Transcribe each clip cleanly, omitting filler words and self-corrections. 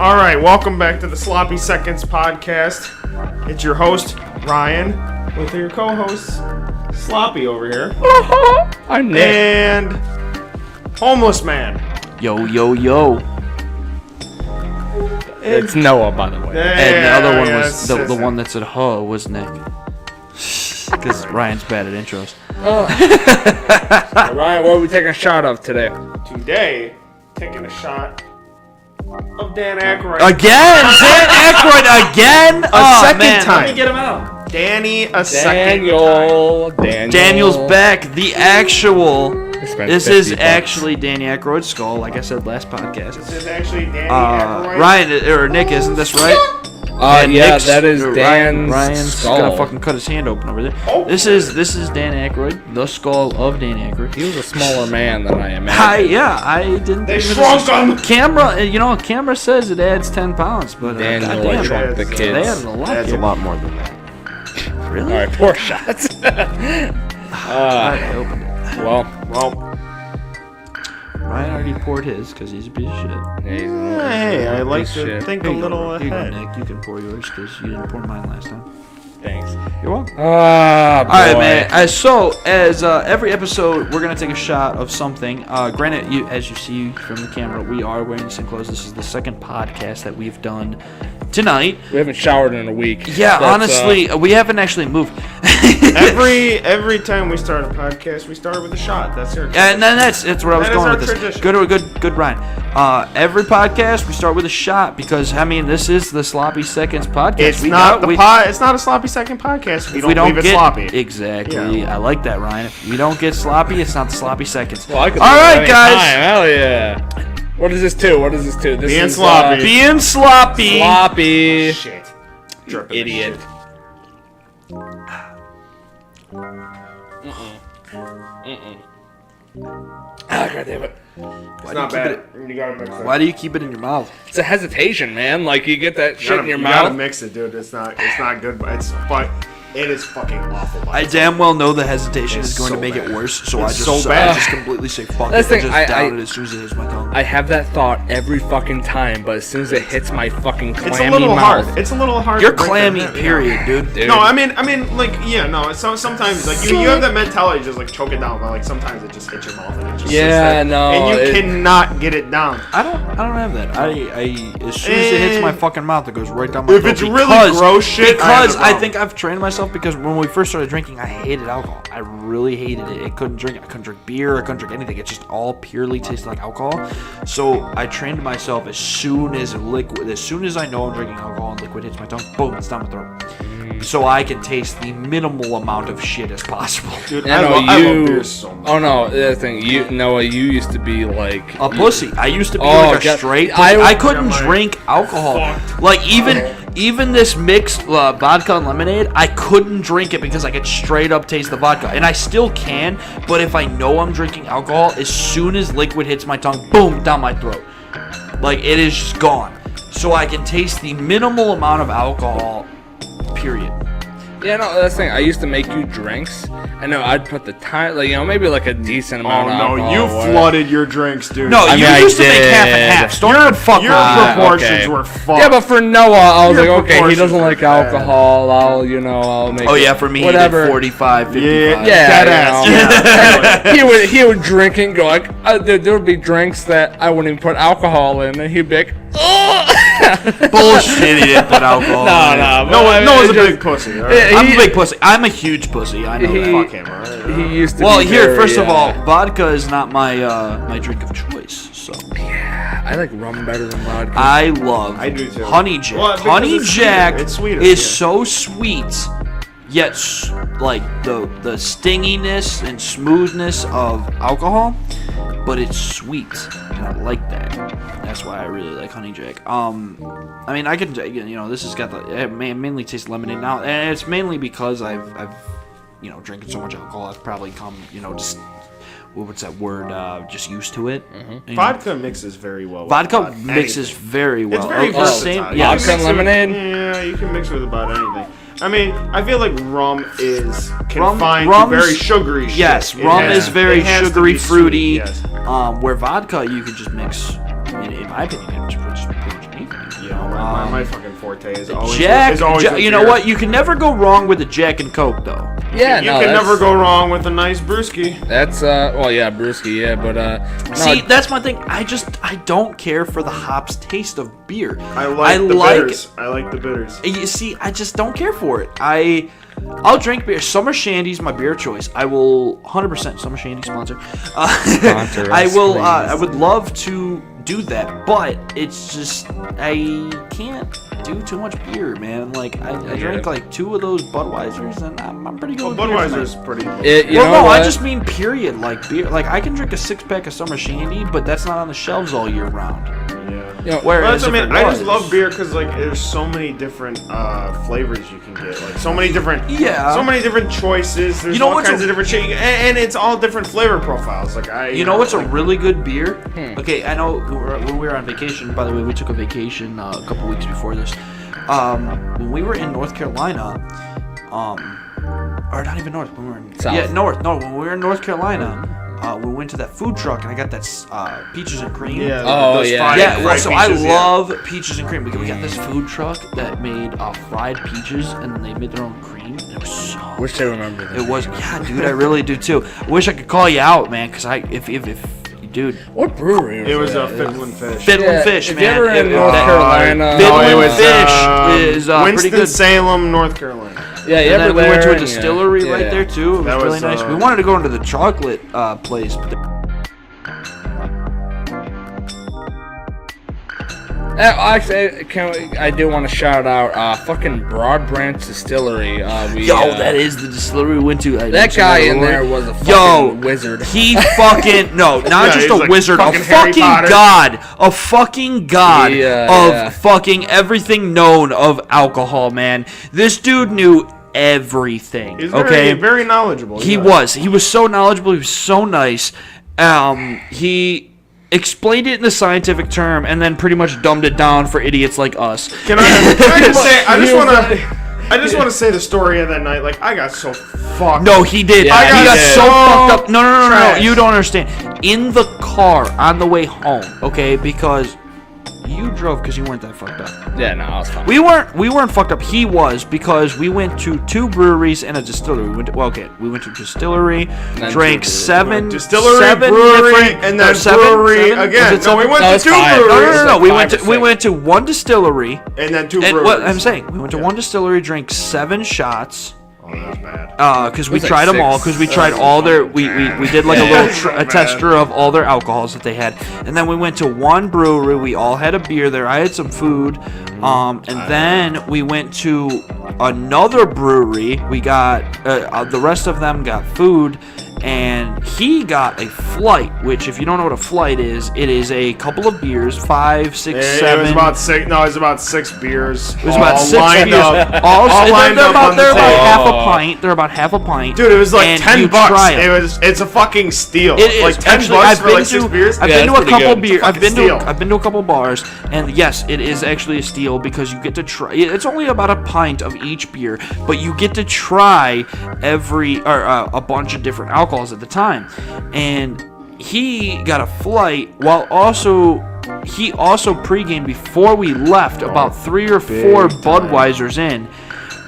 All right, welcome back to the Sloppy Seconds podcast. It's your host, Ryan, with your co-hosts, Sloppy over here. I'm Nick. And Homeless Man. Yo, yo, yo. It's Noah, by the way. And the other one was the one that said "huh" was Nick. Because Ryan's bad at intros. Ryan, what are we taking a shot of today? Today, taking a shot of Dan Aykroyd. Again! Dan Aykroyd again! Second time. Let me get him out. Danny, second time. Daniel's back. The actual... This is $50. Actually Danny Aykroyd's skull, like I said last podcast. This is actually Danny Aykroyd. Ryan, or Nick, isn't this right? Yeah, that is Dan's Ryan's skull. gonna fucking cut his hand open over there. Oh. This is Dan Aykroyd, the skull of Dan Aykroyd. He was a smaller man than I imagined. I didn't. They think shrunk him. Camera says it adds 10 pounds, but Daniel goddamn, shrunk the they kids. added a lot. That's a here. lot more than that. Really? Alright, 4 shots. I opened it. Well, Ryan already poured his because he's a piece of shit. Hey, I like to shit. think a Here you little go, Here you go, ahead. Nick. You can pour yours because you didn't pour mine last time. Thanks. You're welcome. Boy. All right, man. As every episode, we're gonna take a shot of something. Granted, as you see from the camera, we are wearing the same clothes. This is the second podcast that we've done tonight. We haven't showered in a week. Yeah, honestly, we haven't actually moved. Every time we start a podcast, we start with a shot. That's our tradition. And then that's where I was That is going our with this. tradition. Good, Ryan. Every podcast we start with a shot because this is the Sloppy Seconds podcast. It's not It's not a sloppy second podcast if we don't leave it sloppy. Exactly. Yeah. I like that, Ryan. If we don't get sloppy, it's not the Sloppy Seconds. Well, I could All right, any guys. time. Hell yeah. What is this to? This Being is sloppy. Being sloppy. Sloppy. Shit. You Dripping idiot. shit. God damn it. It's not bad. You gotta mix it. Why do you keep it in your mouth? It's a hesitation, man. Like, you get that shit in your You gotta mouth. mix it, dude. It's not good, but it is fucking awful. I damn well know the hesitation It's is going so to make bad. it worse, so It's I so bad. just completely say fuck That's it and the thing, just I- down it as soon as it hits my tongue. I have that thought every fucking time, but as soon as it hits my fucking clammy It's a little mouth, hard. It's a little hard. You're to break clammy, that down. period, dude. dude. No, I mean, like, yeah, no. Sometimes, like, you have that mentality, just like choke it down, but like sometimes it just hits your mouth and it just sits Yeah, there, no, and you it- cannot get it down. I don't have that. I as soon as it hits my fucking mouth, it goes right down my If throat. it's really gross shit, because I have a I think I've trained myself. Because when we first started drinking, I hated alcohol. I really hated it. I couldn't drink beer. I couldn't drink anything. It just all purely tasted like alcohol. So I trained myself as soon as I know I'm drinking alcohol and liquid hits my tongue, boom, it's down my throat. So I can taste the minimal amount of shit as possible. Dude, Yeah, I no, love beer so much. Oh no, the thing, Noah, you used to be like A pussy. I used to be Oh, like a God. straight. I- I couldn't Yeah, like, drink alcohol. fucked. Like even this mixed vodka and lemonade, I couldn't drink it because I could straight up taste the vodka, and I still can. But if I know I'm drinking alcohol, as soon as liquid hits my tongue, boom, down my throat. Like it is just gone. So I can taste the minimal amount of alcohol. Period. Yeah, no, that's the thing. I used to make you drinks. I know I'd put the time, like, maybe like a decent Oh amount of no, alcohol you or whatever. flooded your drinks, dude. No, I you mean, I used to make half and did. half. Don't fuck Your off. proportions okay. were fucked. Yeah, but for Noah, I was Your like, okay, he proportions doesn't were like bad. alcohol. I'll make. Oh it. yeah, for me, whatever. he did 45, 55. Yeah, Yeah, dead ass. you know. he would drink and go like, there would be drinks that I wouldn't even put alcohol in, and he'd be like, Bullshit, he didn't put alcohol. in it. Noah's a big pussy. All right? I'm a big pussy. I'm a huge pussy. I know He- that. Fuck him. All right? he used to. Well, be here, very, first of all, vodka is not my my drink of choice. So I like rum better than vodka. I love I do too. Honey Jack. Well, because Honey it's sweeter. Jack It's sweeter, is yeah. so sweet, yet like the stinginess and smoothness of alcohol, but it's sweet, and I like that. That's why I really like Honey Jack. I mean, I can, this has got it mainly tastes lemonade now, and it's mainly because I've drinking so much alcohol. I've probably come, just what's that word? Just used to it. You know? Vodka mixes very well. with Vodka about mixes anything. very well. It's very versatile. Yeah, You can Vodka and mix with- lemonade? Yeah, you can mix with about anything. I mean, I feel like rum is confined rum's- to very sugary shit. Yes, It rum has- is very it has to sugary, be sweet, fruity. yes. Where vodka, you can just mix. In my opinion, you can just put just pretty much anything. my fucking forte is always Jack, is always with you know beer. what? You can never go wrong with a Jack and Coke, though. Yeah, You no, can that's, never go wrong with a nice brewski. That's well, yeah, brewski, yeah, but no, See, that's my thing. I don't care for the hops taste of beer. I like the bitters. I like the bitters. You see, I just don't care for it. I'll drink beer. Summer Shandy's my beer choice. I will 100% Summer Shandy sponsor. Sponsor I us, will. please. I would love to do that, but it's just I can't do too much beer, man. Like I drank like 2 of those Budweisers, and I'm pretty good. Well, with beer Budweiser's pretty. you well, know no, what? I just mean period. Like beer. Like I can drink a 6-pack of Summer Shandy, but that's not on the shelves all year round. Yeah. You know, Whereas Well, I mean, if it I just was- love beer because like there's so many different flavors you can get, like so many different, Yeah. so many different choices. There's You know all what's kinds a- of different shit, and it's all different flavor profiles. Like You know what's a like, really good beer? Okay, I know when we were on vacation. By the way, we took a vacation a couple weeks before this. When we were in North Carolina, or not even North. When we were in South. Yeah, North. No, when we were in North Carolina, we went to that food truck and I got that peaches and cream. Yeah. Oh, those yeah. fried- Yeah, well, fried so peaches, I yeah. love peaches and cream. We got this food truck that made fried peaches, and they made their own cream. And it was so. Wish I remember that. It was, yeah, dude. I really do too. I wish I could call you out, man, because if dude, What brewery? It was a that? Finland Fish. Finland Yeah, Fish, if man. you're ever in It- North that- Carolina, Finland it was, Fish is pretty Winston good. Salem, North Carolina. Yeah, you And ever then we went to a there? distillery Yeah. right there too. It was That really was, nice. We wanted to go into the chocolate place, but Actually, I do want to shout out fucking Broad Branch Distillery. that is the distillery we went to. That guy in there was a fucking Yo, wizard. He fucking not Yeah, just he's a like wizard, a fucking Harry fucking Potter. god, a fucking god of Yeah. fucking everything known of alcohol, man. This dude knew everything. He's okay, very knowledgeable. he yeah. was. He was so knowledgeable. He was so nice. He explained it in the scientific term and then pretty much dumbed it down for idiots like us. Can I just say? I just want to say the story of that night. Like I got so fucked. No, he did. Yeah, he he got did. so fucked up. No. Trash. You don't understand. In the car on the way home, okay, because you drove because you weren't that fucked up. Yeah, no, I was fine. We weren't fucked up. He was, because we went to 2 breweries and a distillery. We went to distillery, then drank 2 7 Distillery, seven brewery, different- and then seven- brewery seven? again. Was it No, we seven? went No, to it's 2 five. breweries. No. Like We 5 went or to we 6. went to 1 distillery. And then 2 And breweries. what I'm saying, we went to 1 distillery, drank 7 shots. Oh, that was bad. Because we was like tried them all. 6. Because we tried all their. We did like a Yeah. little a tester of all their alcohols that they had, and then we went to 1 brewery. We all had a beer there. I had some food, and then we went to another brewery. We got the rest of them got food, and he got a flight. Which, if you don't know what a flight is, it is a couple of beers, 5, 6, It 7. was about 6. No, it was about 6 beers. It was about 6 lined beers. up. All all lined they're up about, on the they're about table. half a pint. They're about half a pint. Dude, it was like And $10. you try 'em. It's a fucking steal. It is like 10 actually. bucks I've for been like 6 to. beers. I've Yeah, been to it's a pretty couple good. beers. It's a I've been fucking to. steal. I've been to a couple bars, and yes, it is actually a steal because you get to try. It's only about a pint of each beer, but you get to try a bunch of different alcohols at the time, and he got a flight while also. He also pre-gamed before we left about 3 or 4 Budweisers in.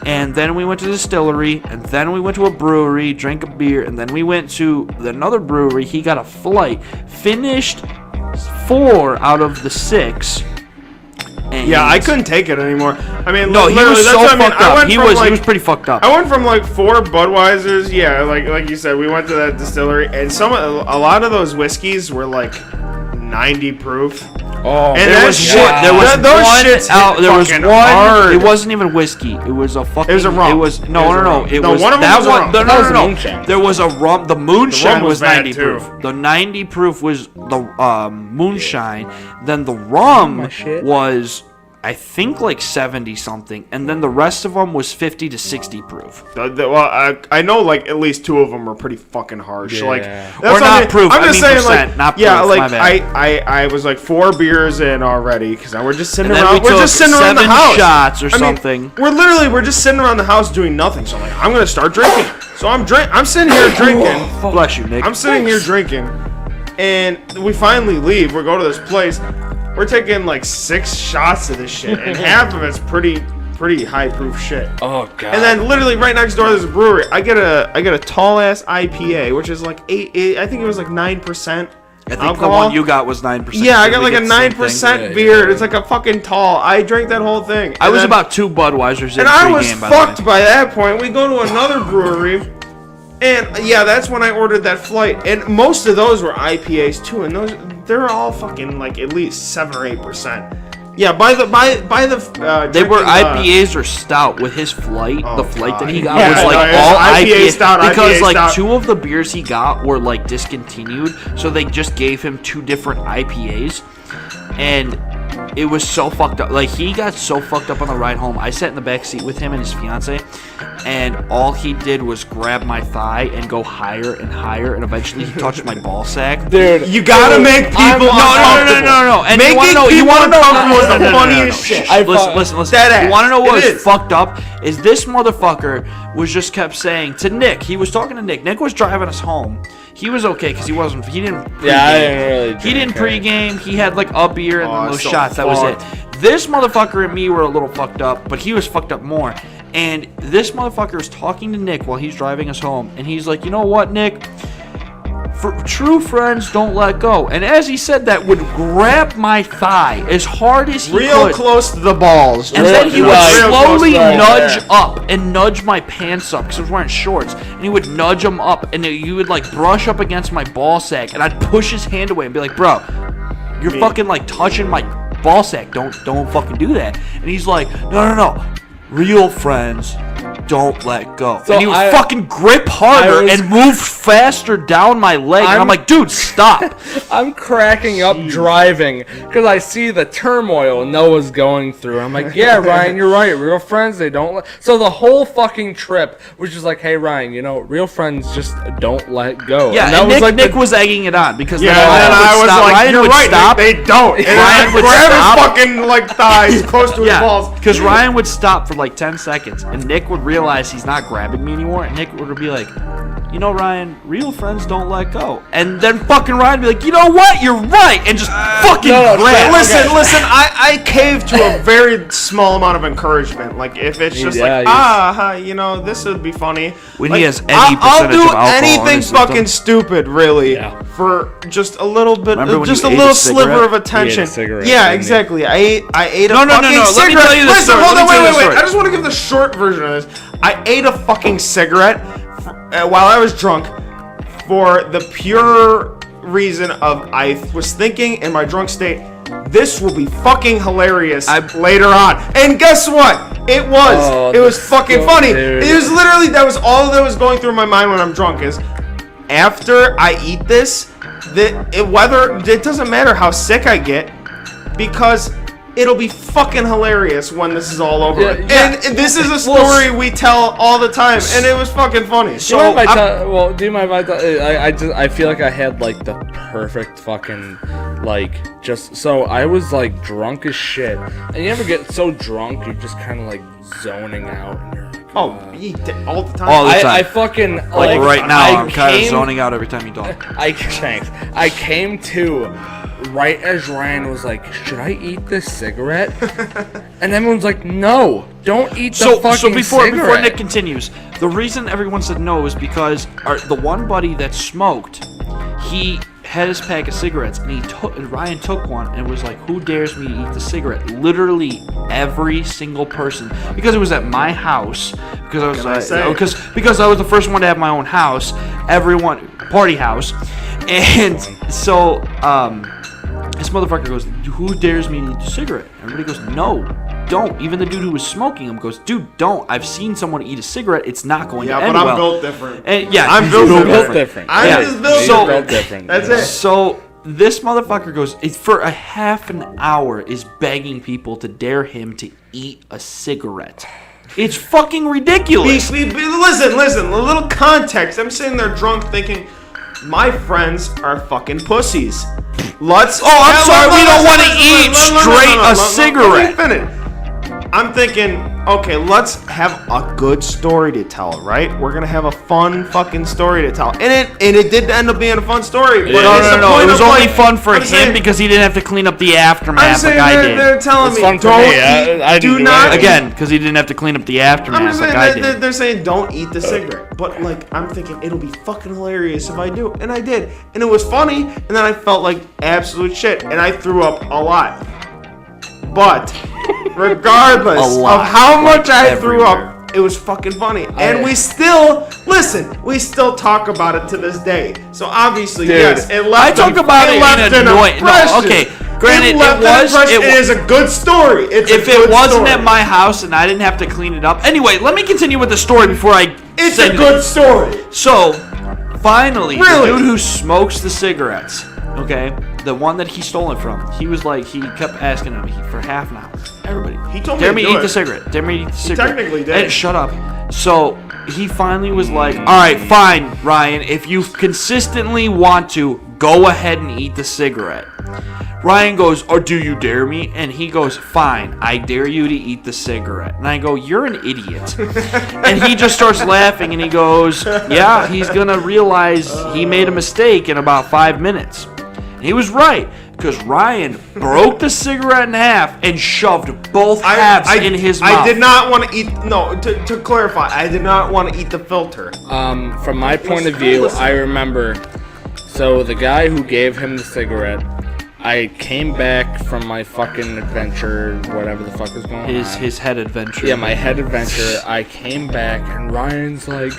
And then we went to the distillery, and then we went to a brewery, drank a beer, and then we went to another brewery. He got a flight, finished 4 out of the 6. And Yeah, I couldn't take it anymore. I mean, No, he literally, was that's so what I mean. fucked I up. went He from, was like, pretty fucked up. I went from like 4 Budweisers, yeah, like you said, we went to that distillery, and a lot of those whiskeys were like 90 proof. Oh, And There that was shit- one. There was that- those one. shits Out, hit there was fucking one. hard. It wasn't even whiskey. It was a fucking. It was a rum. It was It was no. a rum. It No, was one of them that was a one. rum. No, That no, was no, no. moonshine. There was a rum. The moonshine was was bad, 90 too. proof. The 90 proof was the moonshine. Then the rum my shit. was, I think, like 70 something, and then the rest of them was 50 to 60 proof. Well, I know like at least 2 of them are pretty fucking harsh. Yeah. Like Or that's not what I mean. proof, I'm I just mean saying, percent, like, not yeah, proof, like my bad. I was like 4 beers in already because we're just sitting And then around. we We're took just sitting around the 7 house. shots or I mean, something. we're just sitting around the house doing nothing. So I'm like, I'm gonna start drinking. So I'm sitting here drinking. Bless you, Nick. I'm sitting here drinking, and we finally leave. We go to this place. We're we're taking like 6 shots of this shit, and half of it's pretty high proof shit. Oh god. And then literally right next door there's a brewery. I get a tall ass IPA, which is like 8 I think it was like 9%. I think alcohol. the one you got was 9%. Yeah, I got We like a get the same 9% thing. beer. It's like a fucking tall. I drank that whole thing. I And was then- about 2 Budweisers in and I was pregame, by the fucked way. by that point. We go to another brewery, and yeah, that's when I ordered that flight. And most of those were IPAs too, and they're all fucking like at least 7 or 8%. Yeah, by the They were drinking, IPAs or stout with his flight. Oh, The flight that he God. got Yeah, was no, like it was all IPA stout, because IPA like stout. 2 of the beers he got were like discontinued, so they just gave him 2 different IPAs, and it was so fucked up. Like he got so fucked up on the ride home. I sat in the back seat with him and his fiance, and all he did was grab my thigh and go higher and higher, and eventually he touched my ball sack. dude, You gotta make people uncomfortable. No. And Making you people want to know uncomfortable is the funniest shit. Listen. Dead ass. You want to know what It was is. fucked up? Is this motherfucker was just kept saying to Nick. He was talking to Nick. Nick was driving us home. He was okay because he didn't. Pregame. Yeah, I didn't really. He didn't drink, pregame. He had like a beer and Oh, then those so shots. That was fucked. it. This motherfucker and me were a little fucked up, but he was fucked up more. And this motherfucker was talking to Nick while he's driving us home, and he's like, "You know what, Nick? For true friends don't let go." And as he said that, would grab my thigh as hard as he Real could. close to the balls. And then he would Real slowly close right nudge there. up and nudge my pants up because I was wearing shorts. And he would nudge them up, and he would like brush up against my ball sack, and I'd push his hand away and be like, "Bro, you're fucking like touching my ball sack. Don't fucking do that." And he's like, "No. Real friends don't let go." So and he would I- fucking grip harder I was- and move faster down my leg. And I'm like, "Dude, stop." I'm cracking up driving because I see the turmoil Noah's going through. I'm like, yeah, Ryan, you're right. Real friends, they don't let. So the whole fucking trip was just like, hey, Ryan, real friends just don't let go. Yeah, that and was Nick, like Nick was egging it on because Yeah, then and Ryan then would I was stop. like, Ryan "You're would right, stop. Nick, they don't." And Ryan I would grab stop. his fucking like thighs close to his Yeah, balls. because Ryan would stop for like 10 seconds, and Nick would realize he's not grabbing me anymore, and Nick would be like, "You know, Ryan, real friends don't let go." And then fucking Ryan would be like, "You know what? You're right," and just fucking no, grab. Listen, I cave to a very small amount of encouragement. Like if it's just Yeah, this would be funny. When Like, he has any I'll percentage do of alcohol in anything his system. fucking stupid, really, Yeah. for just a little bit, Remember when just you a ate little a sliver cigarette? of attention. cigarette, Yeah, didn't you? exactly. I ate a No, no, fucking no, no. Let me cigarette. tell you the Listen, story. hold Let on, me tell you wait. the story. I just want to give the short version of this. I ate a fucking cigarette while I was drunk for the pure reason of I was thinking in my drunk state, this will be fucking hilarious later on. And guess what? It was. Oh, it was that's fucking so funny. dude. It was literally, that was all that was going through my mind when I'm drunk is, after I eat this, it doesn't matter how sick I get, because it'll be fucking hilarious when this is all over. Yeah, yeah. And this is a story we tell all the time, and it was fucking funny. Do you So mind if I'm- do you mind if I feel like I had like the perfect fucking so I was like drunk as shit. And you ever get so drunk you're just kind of like zoning out and you're like, oh, all the time. All the time. I fucking Like right now, I I'm kind of came- zoning out every time you talk. I came to right as Ryan was like, should I eat this cigarette? And everyone's like, no, don't eat the fucking So before cigarette. Nick continues, the reason everyone said no is because the one buddy that smoked, he had his pack of cigarettes, and Ryan took one and was like, "Who dares me to eat the cigarette?" Literally every single person, because it was at my house, because I was because I was the first one to have my own house, everyone party house, and so this motherfucker goes, "Who dares me to eat the cigarette?" Everybody goes, "No, don't." Even the dude who was smoking them goes, "Dude, don't. I've seen someone eat a cigarette. It's not going to end but I'm well." built different. And, yeah, I'm built different. I'm Yeah. just built So- different. different. That's it. So this motherfucker goes for a half an hour is begging people to dare him to eat a cigarette. It's fucking ridiculous. Listen, a little context. I'm sitting there drunk thinking, my friends are fucking pussies. I'm sorry, we don't want to eat straight a cigarette. Let me finish. I'm thinking, okay, let's have a good story to tell, right? We're gonna have a fun fucking story to tell, and it did end up being a fun story. But No, it's the no. point It was of, only like, fun for I'm him saying- because he didn't have to clean up the aftermath I'm like saying I they're did. telling It's me fun for don't me. eat, I do didn't not do it. Again, because he didn't have to clean up the I'm aftermath just like saying I they're, did. they're saying don't eat the cigarette, but like I'm thinking it'll be fucking hilarious if I do, and I did, and it was funny, and then I felt like absolute shit, and I threw up a lot. But regardless A lot, of how much I like threw everywhere. up, it was fucking funny, and we still talk about it to this day. So obviously, Dude, yes, it left. I talk about it left in an annoying. No, impression. okay. Granted, it left it an was. impression. It is a good story. It's If a good it wasn't story. at my house and I didn't have to clean it up. Anyway, let me continue with the story before I. it's say a good story. So, finally, Really? the dude who smokes the cigarettes, okay, the one that he stole it from, he was like, he kept asking him for half an hour. Everybody, He told me dare to me do eat it. the cigarette. Dare me eat the cigarette. technically did. And shut up. So he finally was like, all right, fine, Ryan, if you consistently want to, go ahead and eat the cigarette. Ryan goes, or do you dare me? And he goes, fine, I dare you to eat the cigarette. And I go, you're an idiot. And he just starts laughing and he goes, yeah, he's going to realize he made a mistake in about 5 minutes. And he was right, because Ryan broke the cigarette in half and shoved both halves in his mouth. I did not want to eat. No, to clarify, I did not want to eat the filter. From my point of view, I remember. So the guy who gave him the cigarette, I came back from my fucking adventure, whatever the fuck was going on. His head adventure. Yeah, my head adventure. I came back and Ryan's like,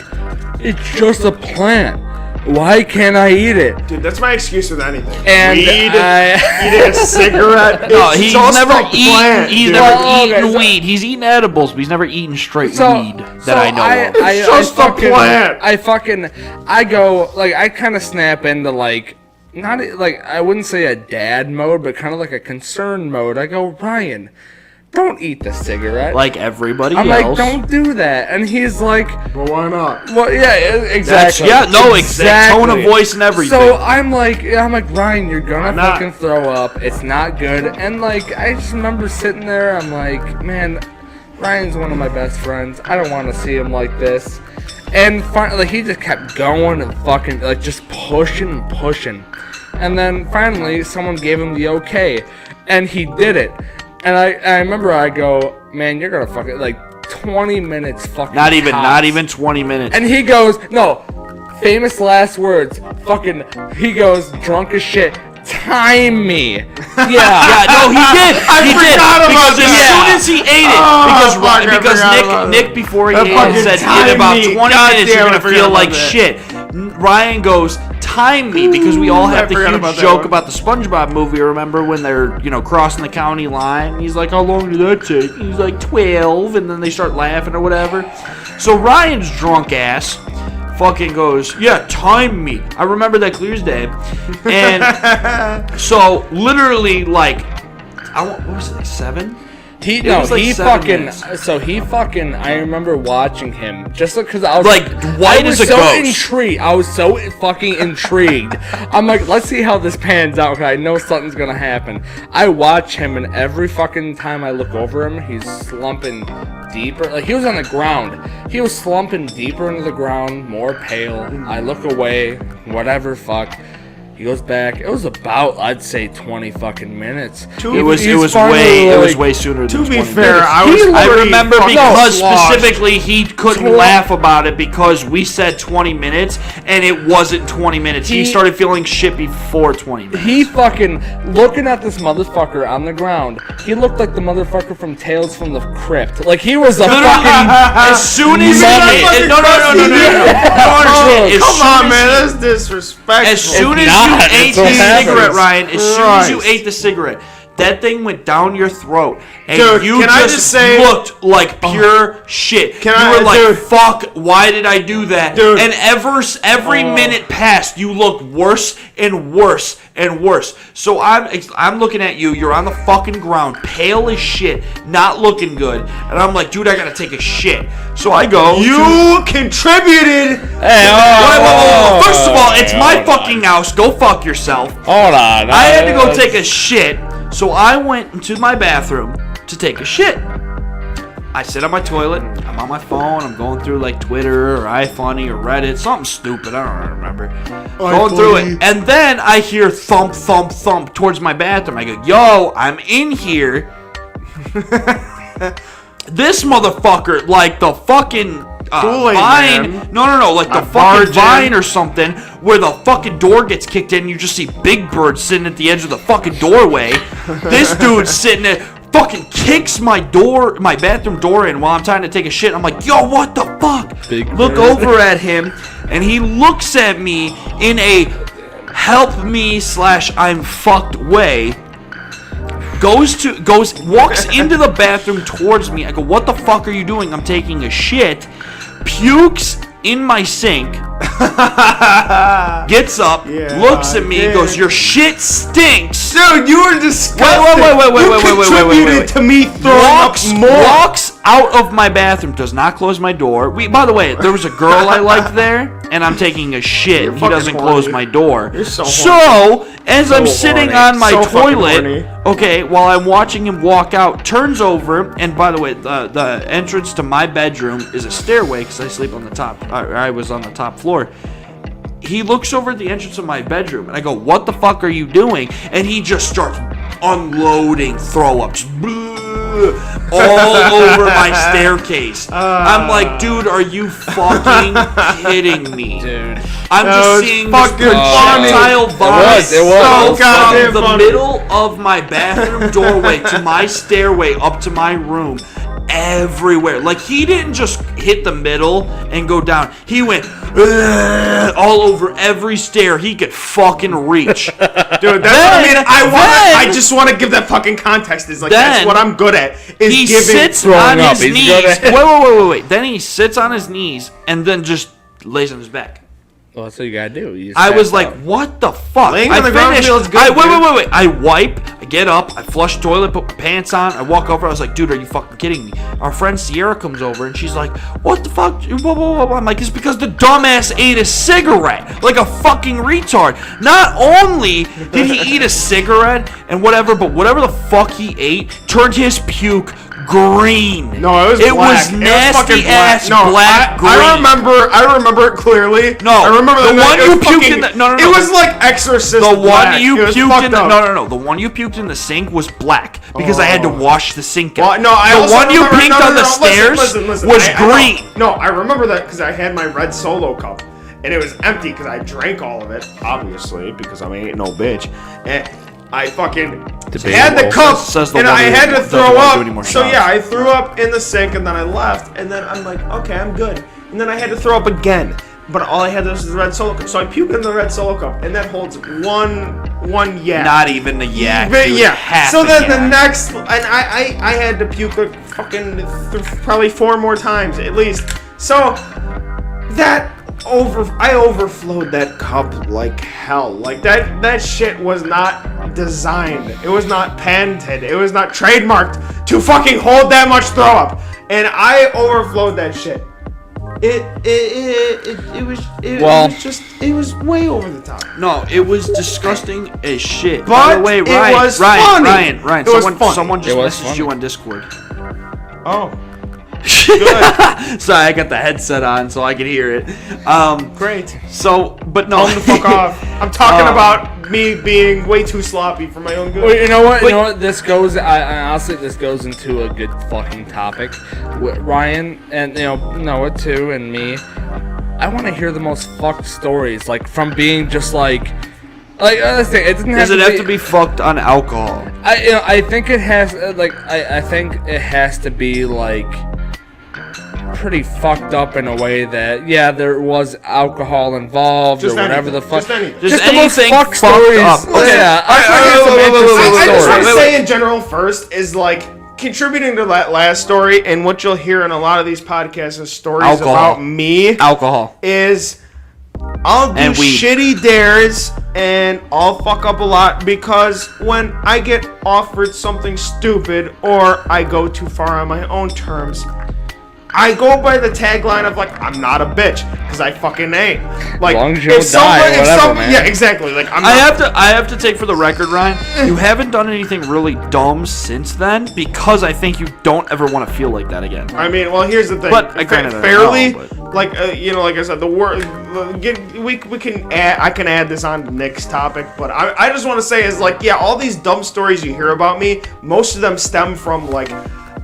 "It's just a plant. Why can't I eat it?" Dude, that's my excuse with anything. And Weed, I- eating a cigarette. No, it's he's just never a plant, eaten. He's dude. never Well, eaten okay, so- weed. He's eaten edibles, but he's never eaten straight So- weed that so I know of. It's just a plant. I go, like, I kind of snap into, like, not, like, I wouldn't say a dad mode, but kind of like a concern mode. I go, Ryan, don't eat the cigarette. Like everybody I'm else. like, don't do that. And he's like, Well, why not? well, yeah, exactly. yeah, no, exact tone of voice and everything. So I'm like, Ryan, you're gonna not? fucking throw up. It's not good. And like, I just remember sitting there. I'm like, man, Ryan's one of my best friends. I don't want to see him like this. And finally, he just kept going and fucking like just pushing and pushing. And then finally, someone gave him the okay, and he did it. And I remember I go, man, you're gonna fucking like 20 minutes fucking. not tops." even 20 minutes. And he goes, no, famous last words. Fucking, he goes, drunk as shit. Time me. Yeah. Yeah, no, he did. He did. forgot about Because as that. soon as he ate it, Oh, fuck, I because forgot about Nick before he That ate it fucking said time in about me. 20 God minutes damn, you're I gonna forgot feel about like that. shit. Ryan goes, time me, because we all have I the forgot huge about that joke one. about the SpongeBob movie. Remember when they're crossing the county line? He's like, how long did that take? He's like 12, and then they start laughing or whatever. So Ryan's drunk ass fucking goes, yeah, time me. I remember that clear as day. And so literally, like, what was it, like 7? He It was like he 7 fucking minutes. so he fucking I remember watching him just because I was Like, white I was as a so ghost. intrigued. I was so fucking intrigued. I'm like, let's see how this pans out because I know something's gonna happen. I watch him and every fucking time I look over him, he's slumping deeper. Like he was on the ground. He was slumping deeper into the ground, more pale. I look away, whatever, fuck. He goes back. It was about, I'd say, 20 fucking minutes. It was He's finally way like- way sooner than To be 20 fair, minutes. I was. I pretty remember fucking because sloshed. specifically he couldn't Sloshed. laugh about it because we said 20 minutes and it wasn't 20 minutes. He He- started feeling shit before 20 minutes. He fucking looking at this motherfucker on the ground. He looked like the motherfucker from Tales from the Crypt. Like he was a fucking. As soon as he mean ate, that no. Oh, As come soon on, as man, he- that's disrespectful. As soon as not. you ate It's what the happens. cigarette, Ryan, as soon as you Christ. ate the cigarette, that thing went down your throat, and Dude, you can I just just say- looked like pure shit. Can you I- were like, dude. "Fuck! Why did I do that?" Dude. And every minute passed, you looked worse and worse and worse. So I'm looking at you. You're on the fucking ground, pale as shit, not looking good, and I'm like, "Dude, I gotta take a shit." So I go. You contributed. Hey, Whoa. First of all, it's my fucking house. Go fuck yourself. Hold on. I had to go take a shit, so I went into my bathroom to take a shit. I sit on my toilet. I'm on my phone. I'm going through like Twitter or iFunny or Reddit. Something stupid. I don't remember. Going through it. And then I hear thump, thump, thump towards my bathroom. I go, yo, I'm in here. This motherfucker, like the fucking Kool-Aid Vine. Man. No, like the fucking barging. Vine or something, where the fucking door gets kicked in. And you just see Big Bird sitting at the edge of the fucking doorway. This dude's sitting there, fucking kicks my bathroom door in while I'm trying to take a shit. I'm like, yo, what the fuck? Big Look Bird. over at him, and he looks at me in a help me / I'm fucked way. Walks into the bathroom towards me. I go, what the fuck are you doing? I'm taking a shit. Pukes in my sink. Gets up, Yeah, looks at me, dude. goes, your shit stinks. Dude, you were disgusting. Wait. Contributed to me throwing up more. Walks out of my bathroom, does not close my door. By the way, there was a girl I liked there, and I'm taking a shit. You're He fucking doesn't horny. close my door. You're so as I'm sitting horny. on my So fucking toilet, horny. okay, while I'm watching him walk out, turns over, and by the way, the entrance to my bedroom is a stairway because I sleep on the top. I was on the top floor. He looks over at the entrance of my bedroom, and I go, what the fuck are you doing? And he just starts unloading throw-ups. All over my staircase. I'm like, dude, are you fucking kidding me? Dude. I'm That just was seeing fucking this funny. projectile vomit It was. So goddamn from the funny. middle of my bathroom doorway to my stairway up to my room. Everywhere. Like, he didn't just hit the middle and go down. He went all over every stair he could fucking reach. Dude, that's what I mean. I then- just want to give that fucking context. Is like Then that's what I'm good at. Is He giving. sits Throwing on up. his He's knees. good at- Wait. Then he sits on his knees and then just lays on his back. Well, that's what you gotta do. You just I was pass like, out. what the fuck? Laying I on the ground finished. feels good, Wait. I wipe, I get up, I flush the toilet, put my pants on, I walk over, I was like, dude, are you fucking kidding me? Our friend Sierra comes over and she's like, what the fuck? Blah, blah, blah, blah. I'm like, it's because the dumbass ate a cigarette. Like a fucking retard. Not only did he eat a cigarette and whatever, but whatever the fuck he ate turned his puke green. No, it was It black. was It nasty fucking ass No, black green. I remember it clearly. No, I remember the that one it you was puked fucking- in the- no. It was like Exorcist. The black. one you It was puked fucked in the up. no. The one you puked in the sink was black because I had to wash the sink out. Well, no, I the also one you remember, pinked on the stairs listen, was I know. green. No, I remember that because I had my red Solo cup, and it was empty because I drank all of it, obviously, because I ain't no bitch. And I fucking had the cup, Says the and one I who had to doesn't throw wanna do up. any more So shots. yeah, I threw up in the sink, and then I left, and then I'm like, okay, I'm good. And then I had to throw up again. But all I had was the red Solo cup. So I puked in the red Solo cup, and that holds one yak. Not even a yak. But dude, yeah. half So a then yak. the next, and I had to puke like fucking probably 4 more times at least. So I overflowed that cup like hell. Like that shit was not designed. It was not patented. It was not trademarked to fucking hold that much throw up. And I overflowed that shit. It was way over the top. No, it was disgusting as shit. But By the way, it Ryan, was funny. Ryan, It was funny. someone just It was messaged funny. you on Discord. Oh, good, Sorry, I got the headset on so I could hear it. great. So, but no. Tell him to fuck off. I'm talking about me being way too sloppy for my own good. Well, you know what? This goes. I honestly, this goes into a good fucking topic. With Ryan and Noah too, and me. I want to hear the most fucked stories, like from being just like let's say it doesn't have Does it have to be fucked on alcohol? I think it has. I think it has to be like pretty fucked up in a way that there was alcohol involved Just or whatever anything. the fuck. Just anything. Just the most anything fucked fucked stories. up. Okay. Yeah, All right, I think it's some wait, interesting I just want to stories. say in general first is like contributing to that last story, and what you'll hear in a lot of these podcasts is stories Alcohol. about me Alcohol. is I'll do And weed. shitty dares and I'll fuck up a lot because when I get offered something stupid or I go too far on my own terms, I go by the tagline of like, I'm not a bitch, because I fucking ain't. Like, As long as you don't die, whatever, man. yeah, exactly. Like, I'm I not, have to take for the record, Ryan. You haven't done anything really dumb since then because I think you don't ever want to feel like that again. I mean, well, here's the thing. But I kinda fairly, know, but- like like I said, the word. We can add. I can add this on to Nick's topic, but I just want to say is like, yeah, all these dumb stories you hear about me, most of them stem from like.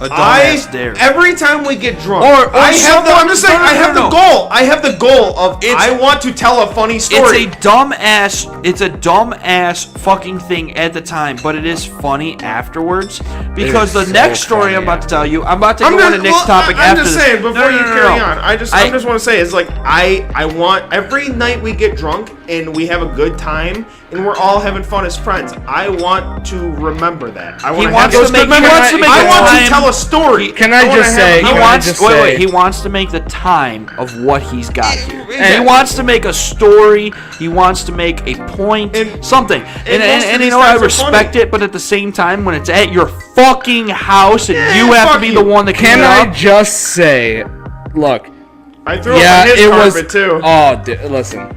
A dumbass dare. Every time we get drunk, Or I have the. someone- I'm just saying, no, I have no. the goal. I have the goal of It's- I want to tell a funny story. It's a dumb ass fucking thing at the time, but it is funny afterwards because the so next story funny I'm about to tell you, I'm about to go just- into Nick's well, topic I'm after just this. saying, before you carry on, I just want to say is like I want every night we get drunk and we have a good time and we're all having fun as friends. I want to remember that. I want to have wants those to make- good he memories. wants to make I a want time- to tell a story. Can I wanna just have- say- I can I want- just Wait, say- he wants to make the time of what he's got here. Exactly. He wants to make a story. He wants to make a point, And- something. And most of you these know, I times are respect funny. it, but at the same time, when it's at your fucking house and Yeah, you have to fuck be you. the one that Can clean I up, just say, look, I threw yeah, up on his it was. carpet too. Oh, listen.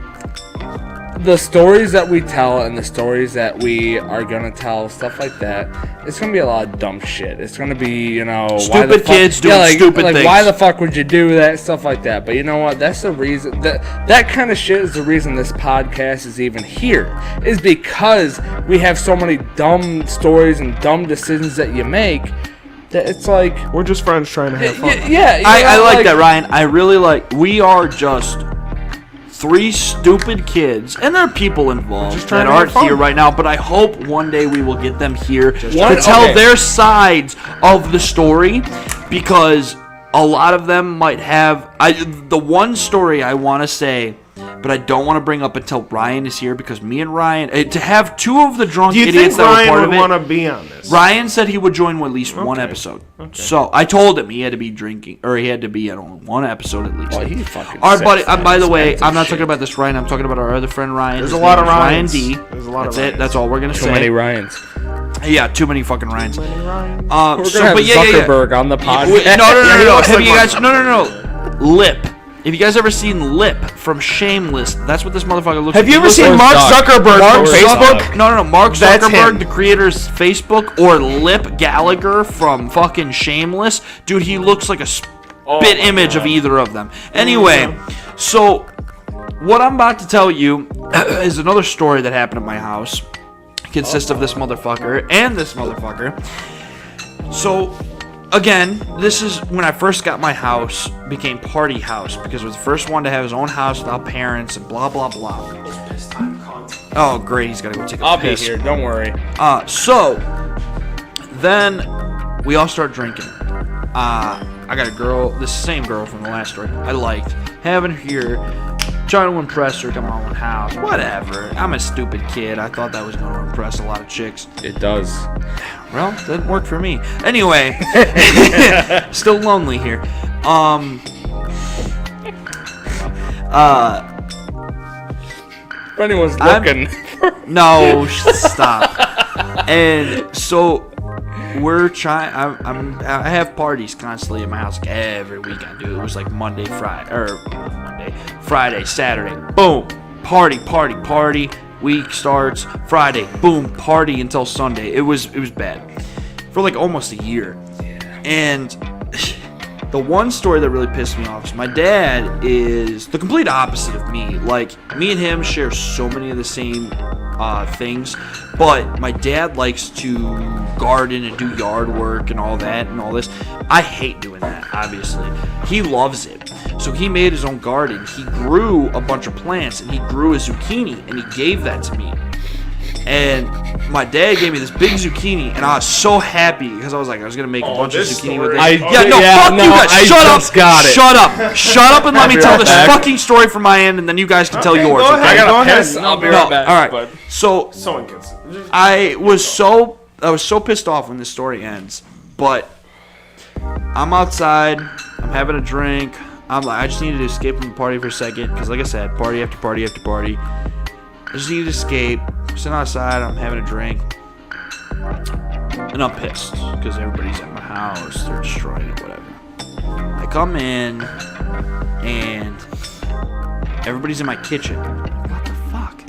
The stories that we tell and the stories that we are gonna tell, stuff like that, it's gonna be a lot of dumb shit. It's gonna be, you know, why the Stupid fuck, kids doing stupid like, things. why the fuck would you do that? Stuff like that. But you know what? That's the reason that kind of shit is the reason this podcast is even here. Is because we have so many dumb stories and dumb decisions that you make that it's like, We're just friends trying to have fun. yeah. you I know, like that, Ryan. I really like. We are just three stupid kids, and there are people involved just trying that to have aren't fun. here right now. But I hope one day we will get them here to One- tell okay. their sides of the story, because a lot of them might have. The one story I want to say, but I don't want to bring up until Ryan is here, because me and Ryan to have two of the drunk Do you idiots think that were Ryan part would of it. want to be on this? Ryan said he would join with at least one Okay. episode. So I told him he had to be drinking, or he had to be on one episode at least. Well, he fucking Our said buddy. that. By the way, Expensive I'm not shit. talking about this Ryan. I'm talking about our other friend Ryan. There's His a lot name of is Ryan Ryans. D. There's a lot of That's it. Ryans. That's all we're gonna Too say. many Ryans. Yeah, too many fucking Ryans. We're gonna So, have but yeah. Zuckerberg on the pod. No. looks Have like you one. guys? No. Lip. Have you guys ever seen Lip from Shameless? That's what this motherfucker looks like. Have you He ever looks seen like- Mark Zuck. Zuckerberg Mark from Zuck. Facebook? No. Mark That's Zuckerberg, him. the creator's Facebook, or Lip Gallagher from fucking Shameless. Dude, he looks like a spit image of either of them. Anyway, so what I'm about to tell you is another story that happened at my house. It consists of this motherfucker and this motherfucker. So, again, this is when I first got my house, became party house, because it was the first one to have his own house without parents and blah, blah, blah. Oh, great, he's gotta go take a I'll be piss. here. Don't worry. So, then we all start drinking. I got a girl, this same girl from the last story, I liked. Having her here, trying to impress her, come on, house, whatever. I'm a stupid kid. I thought that was going to impress a lot of chicks. It does. Well, didn't work for me. Anyway, still lonely here. If anyone's I'm- looking, No, stop. And so we're trying. I have parties constantly in my house, like every weekend, dude. It was like Monday, Friday, Saturday. Boom, party. Week starts Friday. Boom, party until Sunday. It was bad for like almost a year. And the one story that really pissed me off is my dad is the complete opposite of me. Like, me and him share so many of the same things, but my dad likes to garden and do yard work and all that and all this. I hate doing that, obviously. He loves it. So he made his own garden. He grew a bunch of plants, and he grew a zucchini, and he gave that to me. And my dad gave me this big zucchini, and I was so happy because I was going to make a bunch of this zucchini story. with it. I- fuck yeah, you no, guys. I Shut just up. got it. Shut up and let me be tell right this back. fucking story from my end, and then you guys can tell yours. Go okay? ahead. I Go gotta ahead. piss. I'll be No, right back. all right. But So So inconsistent. I was so pissed off when this story ends, but I'm outside, I'm having a drink, I'm like, I just needed to escape from the party for a second, because like I said, party after party after party, I just needed to escape, I'm sitting outside, I'm having a drink, and I'm pissed, because everybody's at my house, they're destroying it, whatever. I come in, and everybody's in my kitchen. What the fuck?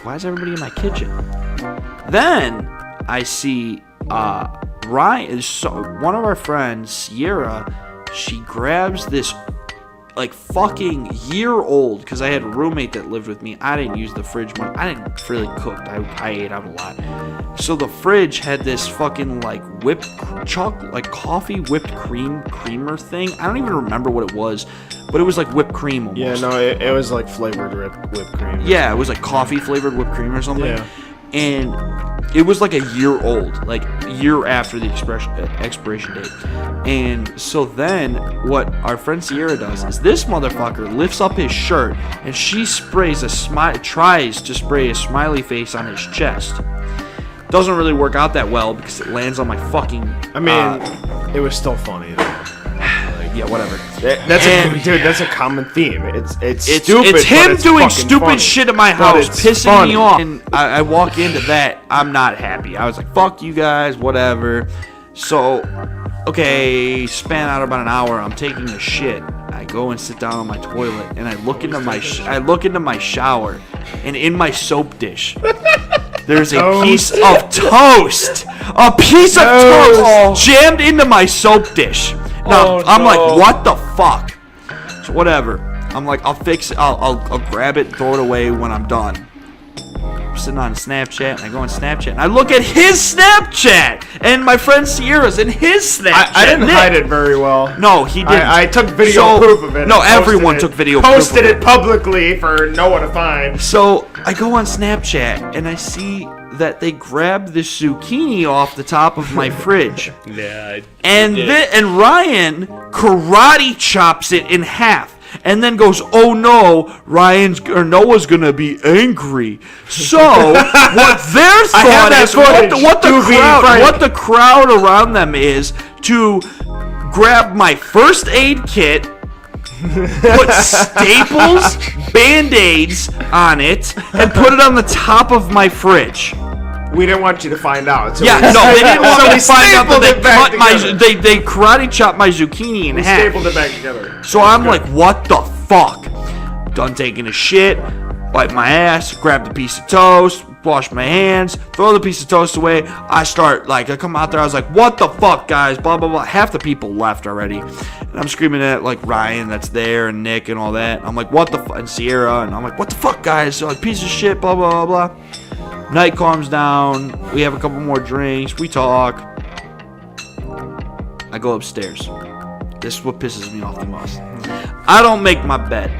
Why is everybody in my kitchen? Then I see Ryan, one of our friends, Sierra. She grabs this like fucking year-old, because I had a roommate that lived with me. I didn't use the fridge much. I didn't really cook. I ate out a lot. So the fridge had this fucking like coffee whipped creamer thing. I don't even remember what it was, but it was like whipped cream almost. Yeah, no, it was like flavored whipped cream. Yeah, it was like coffee flavored whipped cream or something. Yeah. And it was like a year old, like a year after the expiration date. And so then what our friend Sierra does is this motherfucker lifts up his shirt and she tries to spray a smiley face on his chest. Doesn't really work out that well because it lands on my fucking... I mean, it was still funny though. Yeah, whatever. That's a common theme. It's stupid. It's him but it's doing fucking stupid funny. shit at my But house, it's pissing funny. me off. And I walk into that. I'm not happy. I was like, "Fuck you guys, whatever." So, okay, span out about an hour. I'm taking a shit. I go and sit down on my toilet, and I look into my shower, and in my soap dish, there's a piece of toast. A piece of toast jammed into my soap dish. Now, I'm like, what the fuck? So whatever. I'm like, I'll fix it. I'll grab it and throw it away when I'm done. I'm sitting on Snapchat, and I go on Snapchat, and I look at his Snapchat, and my friend Sierra's in his Snapchat. I didn't hide it very well. No, he didn't. I took video proof of it. No, and posted everyone it. took video Posted proof of it publicly for no one to find. So I go on Snapchat, and I see that they grabbed this zucchini off the top of my fridge. Yeah. And Ryan karate chops it in half. And then goes, "Oh no, Noah's gonna be angry." So what their thought is, what the crowd around them is, to grab my first aid kit, put staples, band-aids on it, and put it on the top of my fridge. We didn't want you to find out. So Yeah, no, they didn't want me to find out that they they karate chopped my zucchini in half. stapled it back together. So I'm like, what the fuck? Done taking a shit, wipe my ass, grab the piece of toast, wash my hands, throw the piece of toast away. I come out there, I was like, what the fuck, guys? Blah, blah, blah. Half the people left already. And I'm screaming at, like, Ryan that's there and Nick and all that. I'm like, what the fuck? And Sierra. And I'm like, what the fuck, guys? So, like, piece of shit, blah, blah, blah, blah. Night calms down. We have a couple more drinks. We talk. I go upstairs. This is what pisses me off the most. I don't make my bed.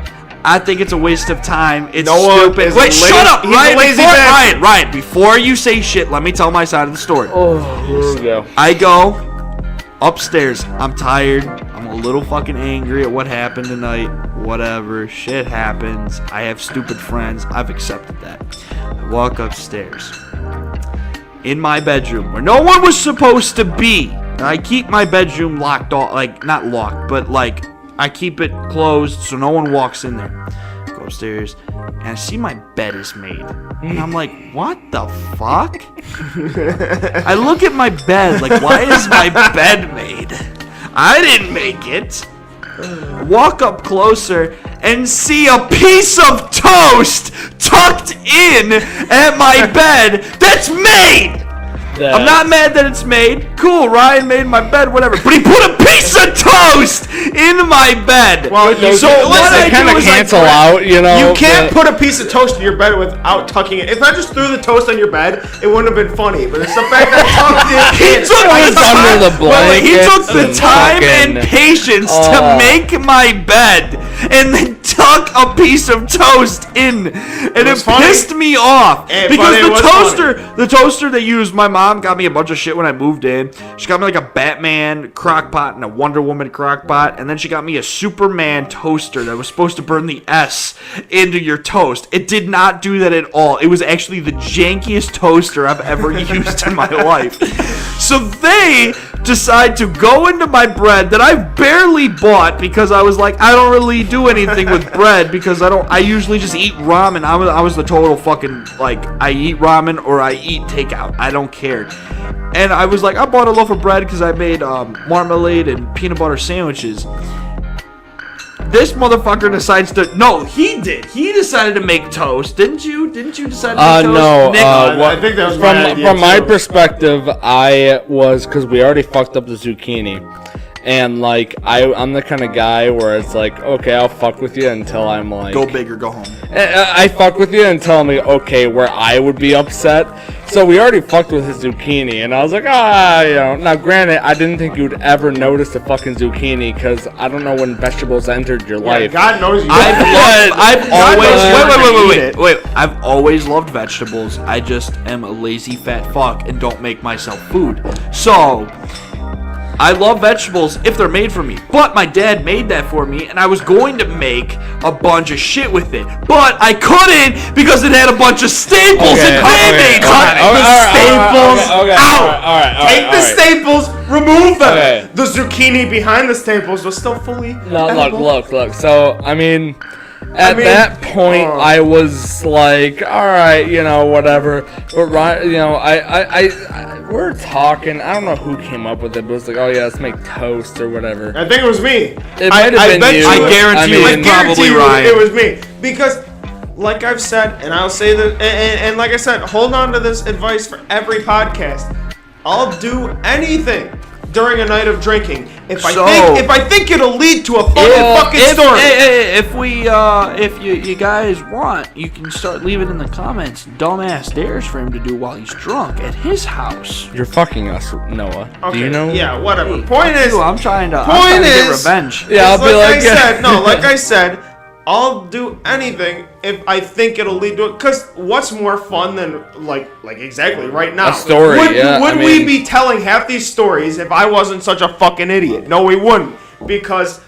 I think it's a waste of time. It's stupid. Wait, shut up, Ryan. Ryan, before you say shit, let me tell my side of the story. Oh, here we go. I go upstairs. I'm tired. I'm a little fucking angry at what happened tonight. Whatever. Shit happens. I have stupid friends. I've accepted that. I walk upstairs. In my bedroom, where no one was supposed to be. And I keep my bedroom locked off. Like, not locked, but like, I keep it closed so no one walks in there. Go upstairs, and I see my bed is made. And I'm like, what the fuck? I look at my bed, like, why is my bed made? I didn't make it. Walk up closer and see a piece of toast tucked in at my bed that's made. I'm not mad that it's made. Cool, Ryan made my bed, whatever. But he put a piece of toast in my bed. Well, So what they kind of cancel out, you know. You can't put a piece of toast in your bed without tucking it. If I just threw the toast on your bed, it wouldn't have been funny. But it's the fact that He took the time and fucking- patience to make my bed and then tuck a piece of toast in, and it was funny. pissed me off But because it was the toaster they used, my mom got me a bunch of shit when I moved in. She got me like a Batman crock pot and a Wonder Woman crock pot, and then she got me a Superman toaster that was supposed to burn the S into your toast. It did not do that at all. It was actually the jankiest toaster I've ever used in my life. So they decide to go into my bread that I barely bought because I was like, I don't really do anything with bread because I usually just eat ramen. I was the total fucking, like, I eat ramen or I eat takeout. I don't care. And I was like, I bought a loaf of bread because I made marmalade and peanut butter sandwiches. This motherfucker decides to. No, he did. He decided to make toast. Didn't you? Didn't you decide to make toast? No. Nick, I think that was my idea, from my too. perspective, I was, because we already fucked up the zucchini. And, like, I'm the kind of guy where it's like, okay, I'll fuck with you until I'm like... go big or go home. I fuck with you until I'm like, okay, where I would be upset. So we already fucked with his zucchini, and I was like, Now, granted, I didn't think you'd ever notice the fucking zucchini, because I don't know when vegetables entered your Yeah, life. God knows you. I've God knows you always... Wait. I've always loved vegetables. I just am a lazy fat fuck and don't make myself food. So... I love vegetables if they're made for me, but my dad made that for me, and I was going to make a bunch of shit with it, but I couldn't because it had a bunch of staples and band-aids on it. The staples out. All right. Take the staples, remove them. Okay. The zucchini behind the staples was still fully. No, edible. look. So, I mean, that point, I was like, all right, whatever. But Ryan, I we're talking. I don't know who came up with it, but it was like, oh yeah, let's make toast or whatever. I think it was me. It might have been bet you. I guarantee you it's probably Ryan. It was me because, like I've said, and I'll say that, and like I said, hold on to this advice for every podcast. I'll do anything during a night of drinking if I think it'll lead to a fucking story. If you guys want, you can start leaving in the comments dumbass dares for him to do while he's drunk at his house. You're fucking us, Noah. Okay, Do you know? Yeah, whatever. Hey, Point is, I'm trying to point get is- revenge. Yeah, I'll be like, like I said, I'll do anything if I think it'll lead to it. Cause what's more fun than like exactly right now? A story, Would we be telling half these stories if I wasn't such a fucking idiot? No, we wouldn't. Because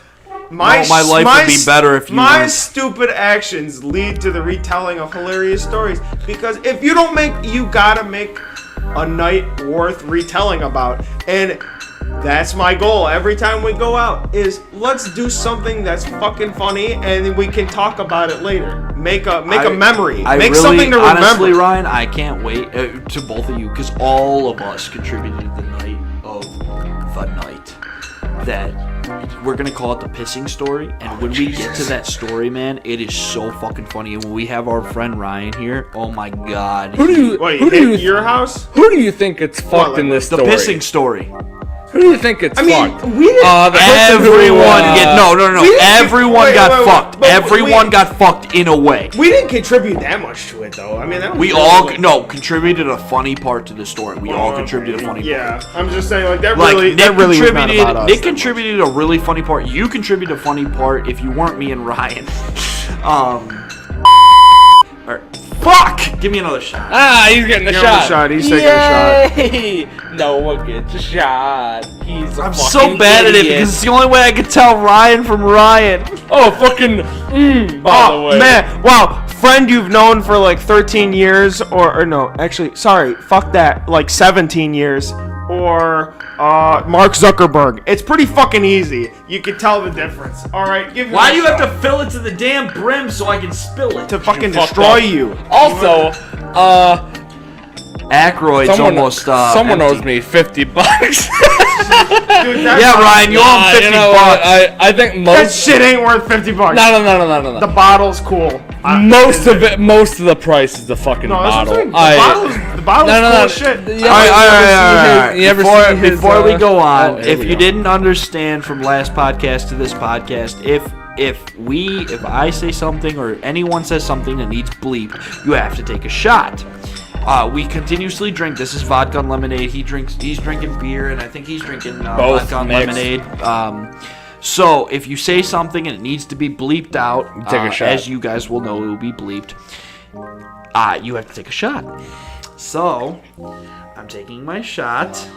my life would be better if you my weren't. stupid actions lead to the retelling of hilarious stories. Because if you don't you gotta make a night worth retelling about. And that's my goal every time we go out is let's do something that's fucking funny and we can talk about it later. Make a memory. Make something to remember. Honestly, Ryan, I can't wait to both of you because all of us contributed the night of the night that we're gonna call it the pissing story. And when we get to that story, man, it is so fucking funny. And when we have our friend Ryan here, oh my god, Who do you your house? Who do you think gets fucked in this the story? pissing story. Who do you think gets fucked? we didn't. Everyone got fucked. but Everyone we- got fucked in a way. We didn't contribute that much to it though. I mean, that was We really all like- contributed a funny part to the story. We all contributed a funny part. Yeah, I'm just saying like that Like really. Nick that really was not contributed. about us Nick that much. contributed a really funny part. You contributed a funny part. If you weren't me and Ryan, or, fuck! Give me another shot. He's getting a Give him a shot. shot, he's taking a shot. Yay! Noah gets a shot. He's a I'm fucking so bad at it idiot. because it's the only way I could tell Ryan from Ryan. Oh, fucking. By the way. Man, wow, friend you've known for like 13 years, or no, actually, sorry, fuck that, like 17 years, or Mark Zuckerberg. It's pretty fucking easy. You can tell the difference. All right, give me Why a do you have shot. to fill it to the damn brim so I can spill it? to fucking fucked destroy up. you? Also, Aykroyd's almost someone empty. owes me $50. Dude, Yeah, Ryan, you owe him 50 you know what? bucks. I think That most. shit ain't worth $50. No. The bottle's cool. Most of the price is the fucking No, that's bottle. what I'm saying. The bottle's cool as shit. You All right. You ever see his, Before we go on, here if we you go. didn't understand from last podcast to this podcast, if I say something or anyone says something that needs bleep, you have to take a shot. We continuously drink. This is vodka and lemonade. He's drinking beer, and I think he's drinking Both vodka and mixed. lemonade. So if you say something and it needs to be bleeped out, Take a shot. as you guys will know, it will be bleeped. You have to take a shot. So I'm taking my shot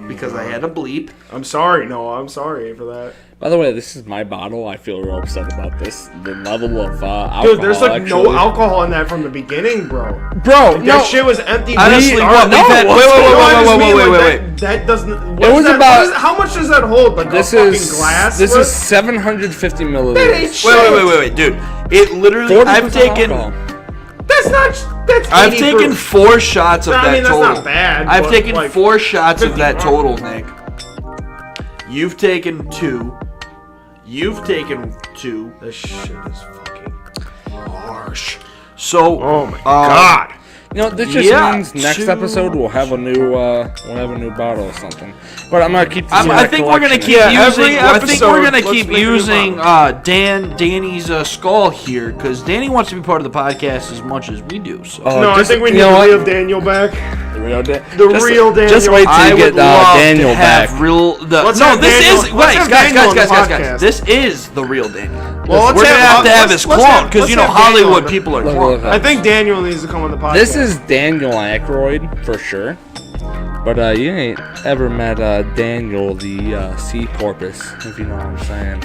because I had a bleep. I'm sorry, Noah. I'm sorry for that. By the way, this is my bottle. I feel real upset about this. The level of alcohol. Dude, there's like no actually. alcohol in that from the beginning, bro. Bro, That shit was empty. Honestly, what? no, We've had, wait. That doesn't. It was about- how much does that hold? Like This a fucking is glass? This worth? is 750 That milliliters. ain't shit. Wait, dude. It literally. 40% I've taken. alcohol. That's that's not. That's. I've 80 taken proof. 4 shots of I that mean, that's total. not bad, I've but, taken like, 4 shots of 50 that bucks. total, Nick. You've taken 2. You've taken 2. This shit is fucking harsh. So, Oh my god. You know, this just Yeah, means next two- episode we'll have a new bottle or something. But I'm gonna keep. This in I my think we're gonna collection. keep Yeah, using. every I think we're episode, gonna let's keep make a new using bottle. Danny's skull here because Danny wants to be part of the podcast as much as we do. So Oh, No, I just- think we you need know the what? real Daniel back. The real The real Daniel. Just wait till I you would get love Daniel to have back. real. Let's No, have this Daniel- is let's wait, have guys, Daniel on the guys. podcast. This is the real Daniel. Well, let's We're gonna have to have let's- his let's clone have- because you know let's have Daniel Hollywood on the- people are Look, clones. look, I think Daniel needs to come on the podcast. This is Daniel Aykroyd for sure. But you ain't ever met Daniel the sea porpoise, if you know what I'm saying.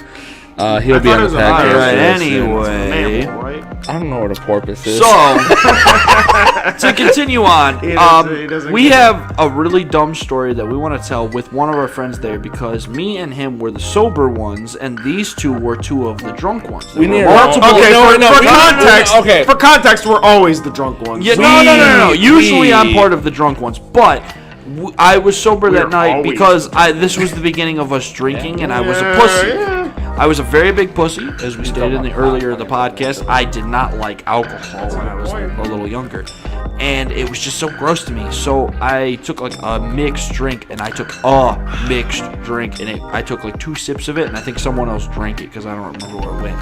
He'll I be thought on it the was a podcast. Alright, real soon. anyway. mammal, right? I don't know what a porpoise is. So, to continue on, He doesn't we get it. have a really dumb story that we want to tell with one of our friends there because me and him were the sober ones, and these two were 2 of the drunk ones. There We were need multiple. Okay, for context, okay. for context, we're always the drunk ones. Yeah, no. Usually, I'm we- part of the drunk ones, but I was sober that We're night always because this was the beginning of us drinking, and I was a pussy. I was a very big pussy, as we stated in the earlier of the podcast. I did not like alcohol when I was a little younger, and it was just so gross to me. So I took like a mixed drink, and I took a mixed drink, and I took like 2 sips of it, and I think someone else drank it because I don't remember where it went.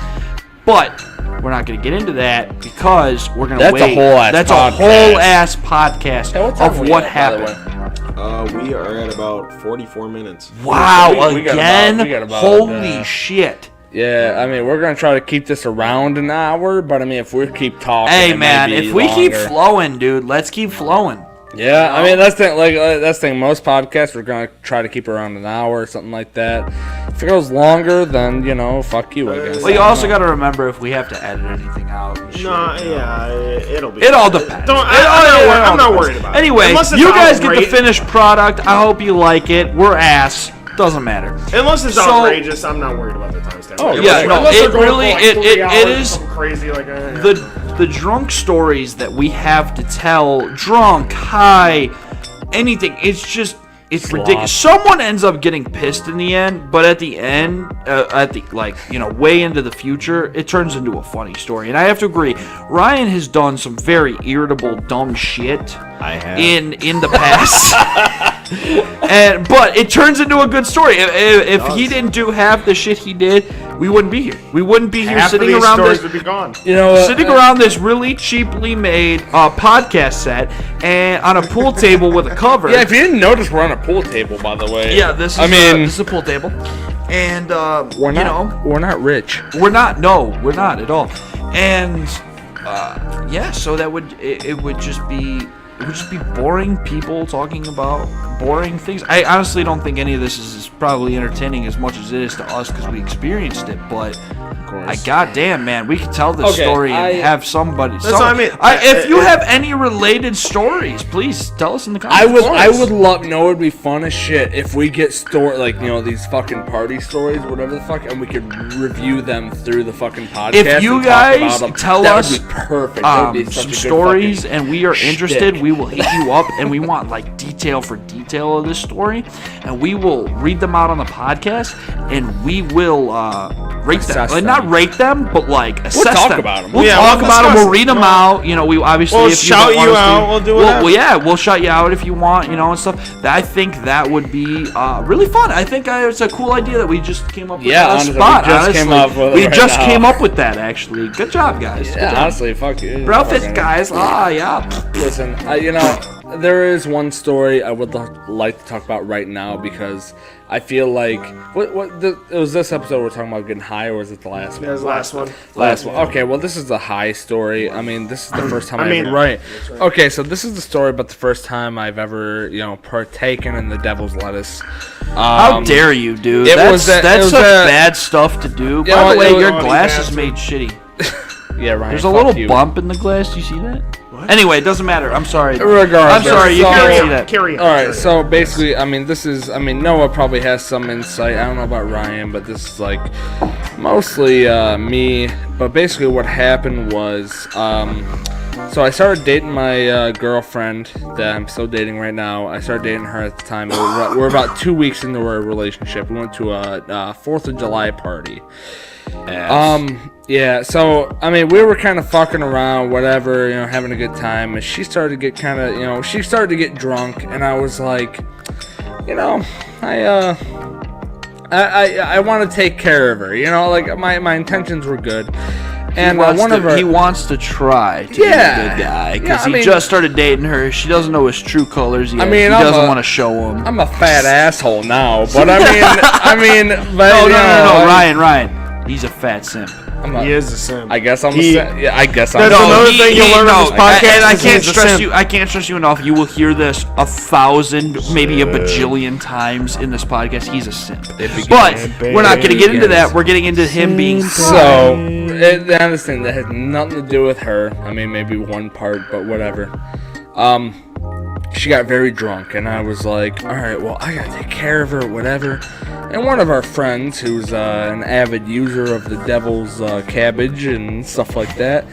But we're not going to get into that because we're going to That's a wait. whole ass That's podcast. a whole ass podcast Hey, what time of we what at, by the happened. We are at about 44 minutes. Wow, We got again? we got about, Holy shit. Yeah, I mean, we're gonna try to keep this around an hour, but I mean, if we keep talking, Hey it man, might be if we keep longer. flowing, dude, let's keep flowing. Yeah, I mean, that's the thing. That's the thing. Most podcasts we're gonna try to keep around an hour or something like that. If it goes longer, then fuck you, I guess. Well, you also got to remember if we have to edit anything out. And shit, No, you know. yeah, it'll be. It all depends. I'm not worried about it. Anyway, Unless it's you guys get the outrageous- finished product. I hope you like it. We're ass. Doesn't matter. Unless it's So- outrageous, I'm not worried about the timestamp. Oh, yeah, no, Unless it they're going really- for like it- 3 it hours or is- something crazy like The drunk stories that we have to tell, drunk, high, anything. It's ridiculous. Someone ends up getting pissed in the end, but at the end, way into the future, it turns into a funny story. And I have to agree, Ryan has done some very irritable, dumb shit. I have. In the past. But it turns into a good story. If he didn't do half the shit he did, we wouldn't be here. We wouldn't be here half sitting of these around stories this would be gone. sitting around this really cheaply made podcast set and on a pool table with a cover. Yeah, if you didn't notice, we're on a pool table, by the way. Yeah, this is this is a pool table, and we're not. We're not rich. we're not. No, we're not at all. And so that would it would just be. It would just be boring people talking about boring things. I honestly don't think any of this is probably entertaining as much as it is to us because we experienced it. But goddamn, man, we could tell this Okay, story and have somebody. That's what I mean. If you have any related stories, please tell us in the comments. I would love. No, it would be fun as shit if we get these fucking party stories, whatever the fuck, and we could review them through the fucking podcast. If you and talk guys about them. tell That us would be perfect. That would be such some a good stories fucking and we are interested, shtick. we will hit you up and we want like detail for detail of this story, and we will read them out on the podcast and we will rate them. Assess Like, not them. rate them, but like assess talk them. about 'em. We'll Yeah, talk we'll about them. discuss We'll read them them. out. We obviously We'll if you shout don't want you us to- out, we'll do whatever. Well, yeah, we'll shout you out if you want, and stuff. I think that would be really fun. I think it's a cool idea that we just came up with Yeah, on the honestly, we spot. just came honestly. up with it We right just now. came up with that actually. Good job, guys. Good Yeah, job. honestly, fuck you. Bro, fit Fucking- guys. Yeah. Listen, there is one story I would like to talk about right now because I feel like it was this episode we're talking about getting high, or was it the last one? That was the last one. Last one. Okay, well, this is the high story. I mean, this is the first time I mean, right. Okay, so this is the story about the first time I've ever, partaken in the devil's lettuce. How dare you, dude? it That's was a- it that's was such a- bad stuff to do. Yeah, By well, the way, it was- your Oh, glass you is made shitty. Yeah, Ryan. There's a fuck little you. bump in the glass. Do you see that? Anyway, it doesn't matter. I'm sorry. Regardless. I'm sorry. You So- can't Carry see on. that. Carry on. All right, carry so basically, Noah probably has some insight. I don't know about Ryan, but this is like mostly me. But basically, what happened was So I started dating my girlfriend that I'm still dating right now. I started dating her at the time. We're about 2 weeks into our relationship. We went to a 4th of July party. Yeah, so, I mean, we were kind of fucking around, whatever, having a good time, and she started to get kind of, she started to get drunk, and I was like, I want to take care of her, like, my intentions were good. And he wants to try to be a good guy because he just started dating her. She doesn't know his true colors yet. He doesn't want to show him. I'm a fat asshole now, but but no, Ryan. He's a fat simp. He is a simp. I guess I'm a simp. Yeah, I guess I'm. That's another thing you'll learn on this podcast. And I can't stress you enough. You will hear this 1,000, maybe a bajillion times in this podcast. He's a simp. But we're not going to get into that. We're getting into him being so. This thing that has nothing to do with her. I mean, maybe one part, but whatever. She got very drunk, and I was like, all right, well, I gotta take care of her, whatever. And one of our friends, who's an avid user of the Devil's Cabbage and stuff like that,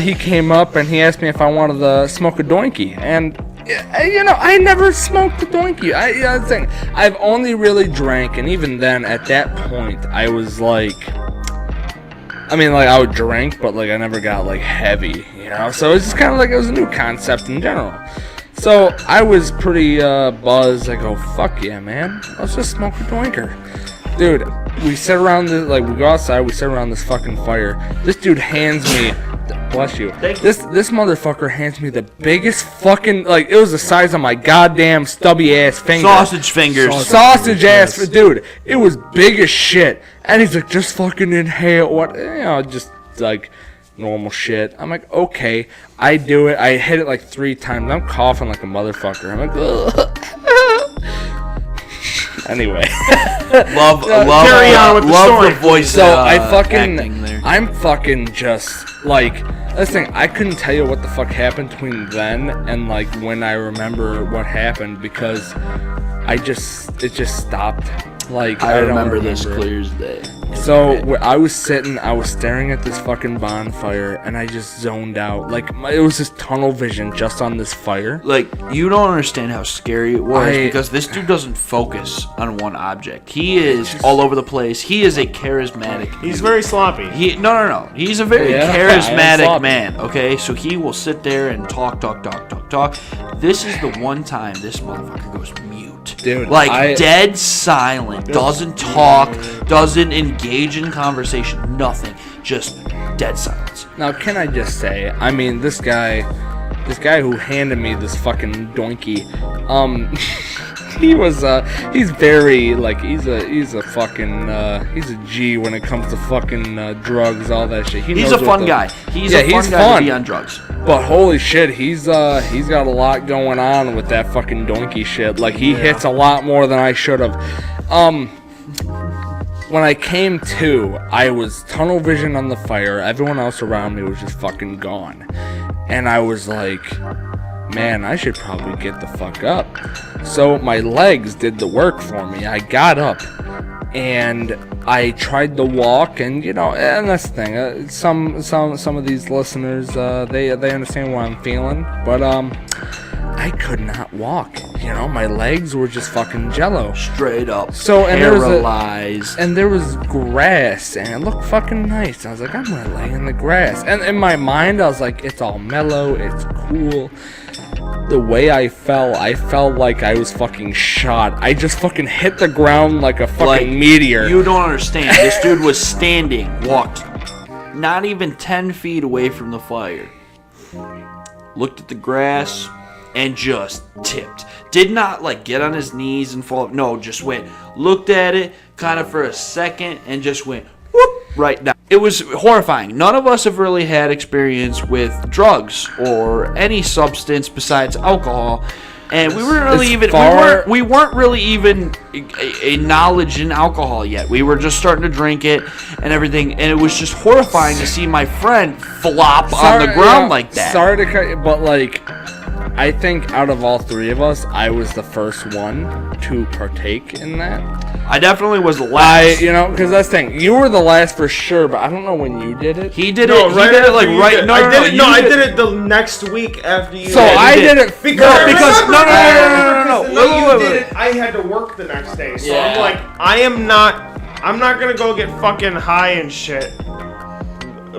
he came up and he asked me if I wanted to smoke a doinky. And, I never smoked a doinky. I've only really drank, and even then, at that point, I was like, I would drink, but, I never got, heavy, So it's just kind of it was a new concept in general. So I was pretty buzzed. I go, fuck yeah, man. Let's just smoke a doinker. Dude, we sit around we go outside, we sit around this fucking fire. This dude hands me, bless you. This motherfucker hands me the biggest fucking, it was the size of my goddamn stubby ass finger. Sausage fingers. Sausage ass, dude. It was big as shit. And he's like, just fucking inhale what, just normal shit. I'm like, okay. I do it. I hit it 3 times. I'm coughing like a motherfucker. I'm like, ugh. Anyway. love carry on with the story. The voice. So I'm fucking just this thing. I couldn't tell you what the fuck happened between then and when I remember what happened because it just stopped. I remember this clear as day. So I was staring at this fucking bonfire, and I just zoned out. It was this tunnel vision just on this fire. You don't understand how scary it was because this dude doesn't focus on one object. He is all over the place. He is a charismatic. He's very sloppy. No. He's a very charismatic man. Okay, so he will sit there and talk. This is the one time this motherfucker goes mute. Dude, dead silent, doesn't talk, doesn't engage in conversation, nothing, just dead silence. Now, can I just say, this guy who handed me this fucking doinky, he's very, he's a fucking, he's a G when it comes to fucking drugs, all that shit. He's a fun guy. He's a fun guy to be on drugs. But holy shit, he's got a lot going on with that fucking doinky shit. He hits a lot more than I should have. When I came to, I was tunnel vision on the fire. Everyone else around me was just fucking gone. And I was like, man, I should probably get the fuck up. So my legs did the work for me. I got up and I tried to walk, and and that's the thing. Some of these listeners, they understand what I'm feeling, but I could not walk. My legs were just fucking jello. Straight up. So paralyzed. And there was grass, and it looked fucking nice. I was like, I'm gonna lay in the grass. And in my mind, I was like, it's all mellow, it's cool. The way I felt like I was fucking shot. I just fucking hit the ground like a fucking meteor. You don't understand. This dude was standing, walked not even 10 feet away from the fire. Looked at the grass and just tipped. Did not get on his knees and fall. No, just went, looked at it kind of for a second and just went whoop right down. It was horrifying. None of us have really had experience with drugs or any substance besides alcohol, and we weren't really even a knowledge in alcohol yet. We were just starting to drink it and everything, and it was just horrifying to see my friend flop on the ground like that. Sorry to cut you, but I think out of all three of us, I was the first one to partake in that. I definitely was the last. Because that's the thing. You were the last for sure, but I don't know when you did it. He did No, it. right He did it after like you right. did- No, I no, did no. it. You No, I did it the next week after you. So I did it because no. the night you Wait. did it, I had to work the next day. So Yeah. I'm like, I'm not gonna go get fucking high and shit.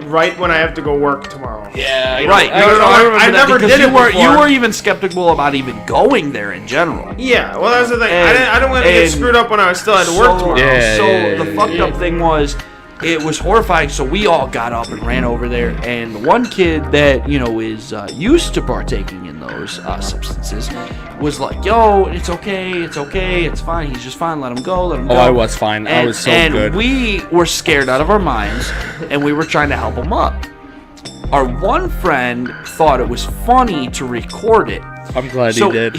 Right when I have to go work tomorrow. Yeah, right. No, I remember I that never because did it you were before. you were even skeptical about even going there in general. Yeah, well that's the thing. And- I didn't want to get and screwed up when I still had to work tomorrow. Yeah, so yeah, the fucked up thing was, it was horrifying. So we all got up and ran over there, and one kid that is used to partaking in those substances was like, "Yo, it's okay, it's fine. He's just fine. Let him go, let him go." Oh, I was fine. I was so and good. we were scared out of our minds, and we were trying to help him up. Our one friend thought it was funny to record it. I'm glad So he did.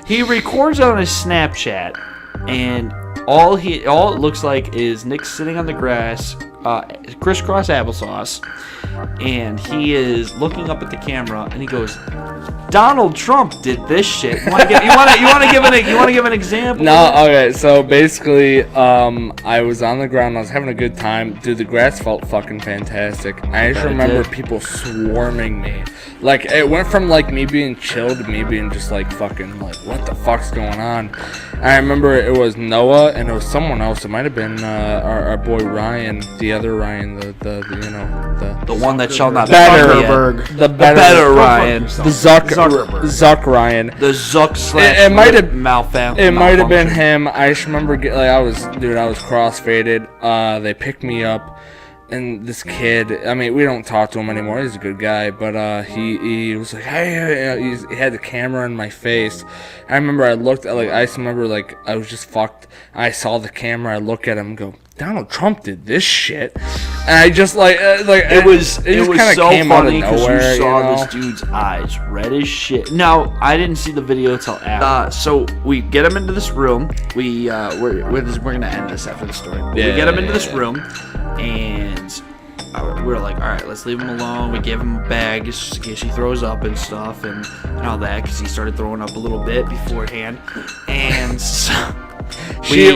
he records on his Snapchat, and all it looks like is Nick sitting on the grass, crisscross applesauce, and he is looking up at the camera, and he goes, "Donald Trump did this shit." You want to give an example? No, okay, so basically, I was on the ground, I was having a good time. Dude, the grass felt fucking fantastic. I just Bet it remember did. people swarming me. Like, it went from, like, me being chill to me being just, like, fucking, like, what the fuck's going on? I remember it was Noah, and it was someone else. It might have been our boy Ryan, the other Ryan, The one that shall not be better, named. the better Ryan. the Zuck Ryan. The Zuck It might have- malfunction. It might have been him. I just remember, I was crossfaded. They picked me up, and this kid. I mean, we don't talk to him anymore. He's a good guy, but he was like, hey, he had the camera in my face. I remember I looked at I just remember I was just fucked. I saw the camera. I look at him and go, Donald Trump did this shit, and I just It was kinda so came out of funny because nowhere, you saw you know? this dude's eyes red as shit. Now I didn't see the video till after. So we get him into this room. We're gonna end this after the story. But we get him into this room, and we're like, all right, let's leave him alone. We gave him a bag just in case he throws up and stuff and all that, because he started throwing up a little bit beforehand, and so.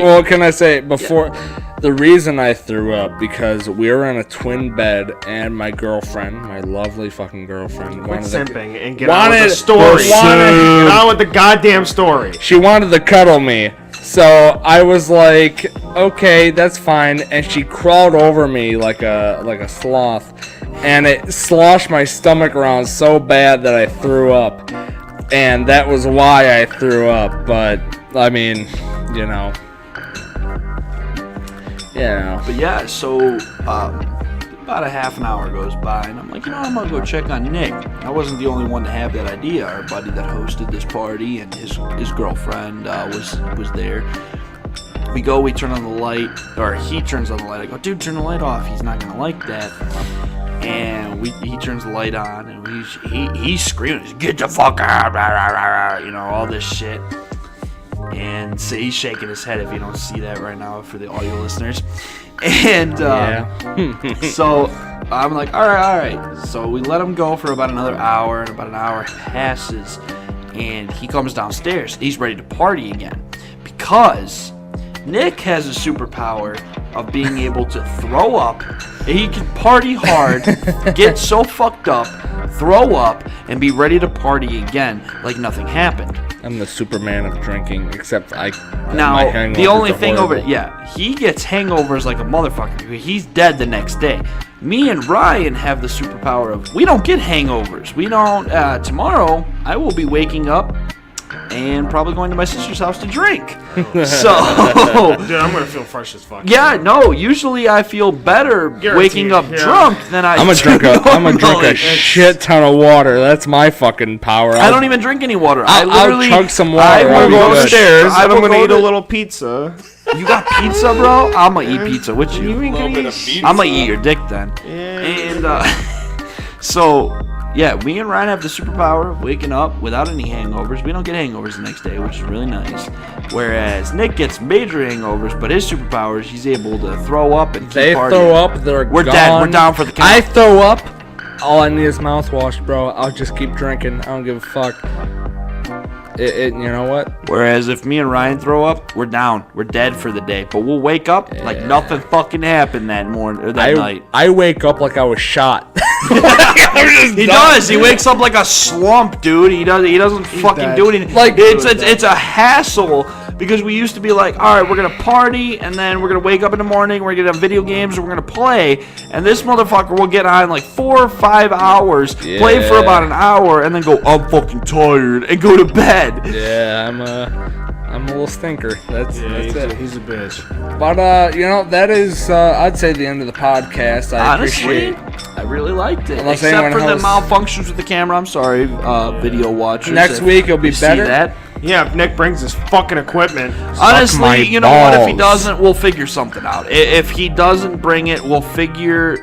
What can I say? Before, the reason I threw up, because we were in a twin bed, and my girlfriend, my lovely fucking girlfriend, Quit wanted simping and get on with the story. wanted- Get on with the goddamn story. she wanted to cuddle me. So I was like, okay, that's fine. And she crawled over me like a sloth, and it sloshed my stomach around so bad that I threw up. And that was why I threw up. But I mean, you know. But yeah, so about a half an hour goes by, and I'm like, I'm gonna go check on Nick. I wasn't the only one to have that idea. Our buddy that hosted this party and his girlfriend was there. We go, we turn on the light, or he turns on the light. I go, dude, turn the light off. He's not gonna like that. And he turns the light on, and he's screaming, get the fuck out, rah, rah, rah, rah, all this shit. And so he's shaking his head if you don't see that right now for the audio listeners. And so I'm like, all right. So we let him go for about another hour, and about an hour passes, and he comes downstairs. He's ready to party again because Nick has a superpower of being able to throw up. He can party hard, get so fucked up, throw up, and be ready to party again like nothing happened. I'm the Superman of drinking, except my Now, hangovers the only are thing horrible. he gets hangovers like a motherfucker because he's dead the next day. Me and Ryan have the superpower of, we don't get hangovers. We don't, tomorrow, I will be waking up and probably going to my sister's house to drink. So, Dude, I'm gonna feel fresh as fuck. yeah, no, usually I feel better waking up yeah. drunk than I I'm gonna drink normally. a shit ton of water. That's my fucking power. I don't even drink any water. I'll chug some water. I I'll will be go good. upstairs I and will I'm gonna go eat to- a little pizza. You got pizza, bro? I'm gonna eat pizza with you. ain't gonna eat I'm gonna eat your dick then. Yeah. And so, yeah, me and Ryan have the superpower of waking up without any hangovers. We don't get hangovers the next day, which is really nice. Whereas Nick gets major hangovers, but his superpower is he's able to throw up and keep They partying. throw up, they're We're gone. dead. We're down for the count. I throw up, All I need is mouthwash, bro. I'll just keep drinking. I don't give a fuck. You know what? Whereas if me and Ryan throw up, we're down. We're dead for the day. But we'll wake up like nothing fucking happened that morning or that night. I wake up like I was shot. He does. He wakes up like a slump, dude. He doesn't fucking do anything. Like, it's a hassle because we used to be like, all right, we're gonna party and then we're gonna wake up in the morning. We're gonna have video games and we're gonna play. And this motherfucker will get on like 4 or 5 hours, play for about an hour, and then go, I'm fucking tired, and go to bed. Yeah, I'm a little stinker. That's it. He's a bitch. But that is I'd say the end of the podcast. I Honestly, appreciate I really liked it. Unless Except for anyone the malfunctions with the camera. I'm sorry, video watchers. Next if week it'll be you see better. that. Yeah, if Nick brings his fucking equipment. my Honestly, you know what? If he balls. doesn't, we'll figure something out. If he doesn't bring it, we'll figure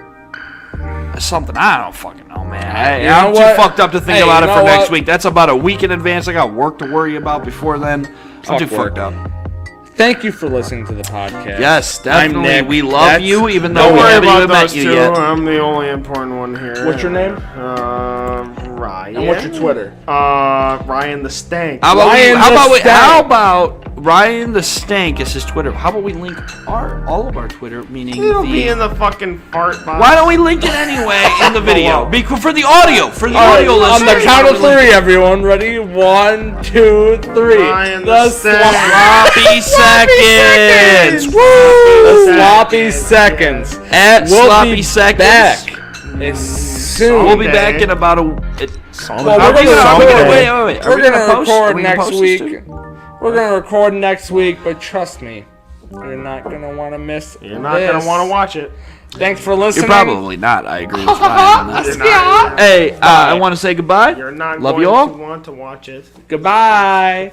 something. I don't fucking know, man. You know I'm too what? fucked up to think Hey, about you it for know next what? week. That's about a week in advance. I got work to worry about before then. I'm Fuck too work. fucked up. Thank you for listening to the podcast. Yes, I'm definitely. Nick. We love That's- you, even Don't though we Don't worry haven't about even met those you two. yet. I'm the only important one here. What's your name? Ryan. And what's your Twitter? Ryan the Stank. How about Ryan the Stank. how about Ryan the Stank is his Twitter? How about we link all of our Twitter, meaning It'll be in the fucking fart box. Why don't we link it anyway in the video? For the audio, audio On listeners. the count of why don't we link 3, everyone. Ready? 1, 2, 3. Ryan The the Stank. Sloppy seconds. The Woo! sloppy seconds. At We'll sloppy be seconds. back as soon. We'll be Someday. back in about a. Well, Are we gonna wait? Are We're we gonna post? Are record we gonna next post this week. too? We're gonna record next week, but trust me, you're not gonna want to miss. You're not gonna want to watch it. Thanks for listening. You're probably not. I agree with Ryan on You're that. not, Hey, I want to say goodbye. you're not Love going you all. to want to watch it. Goodbye.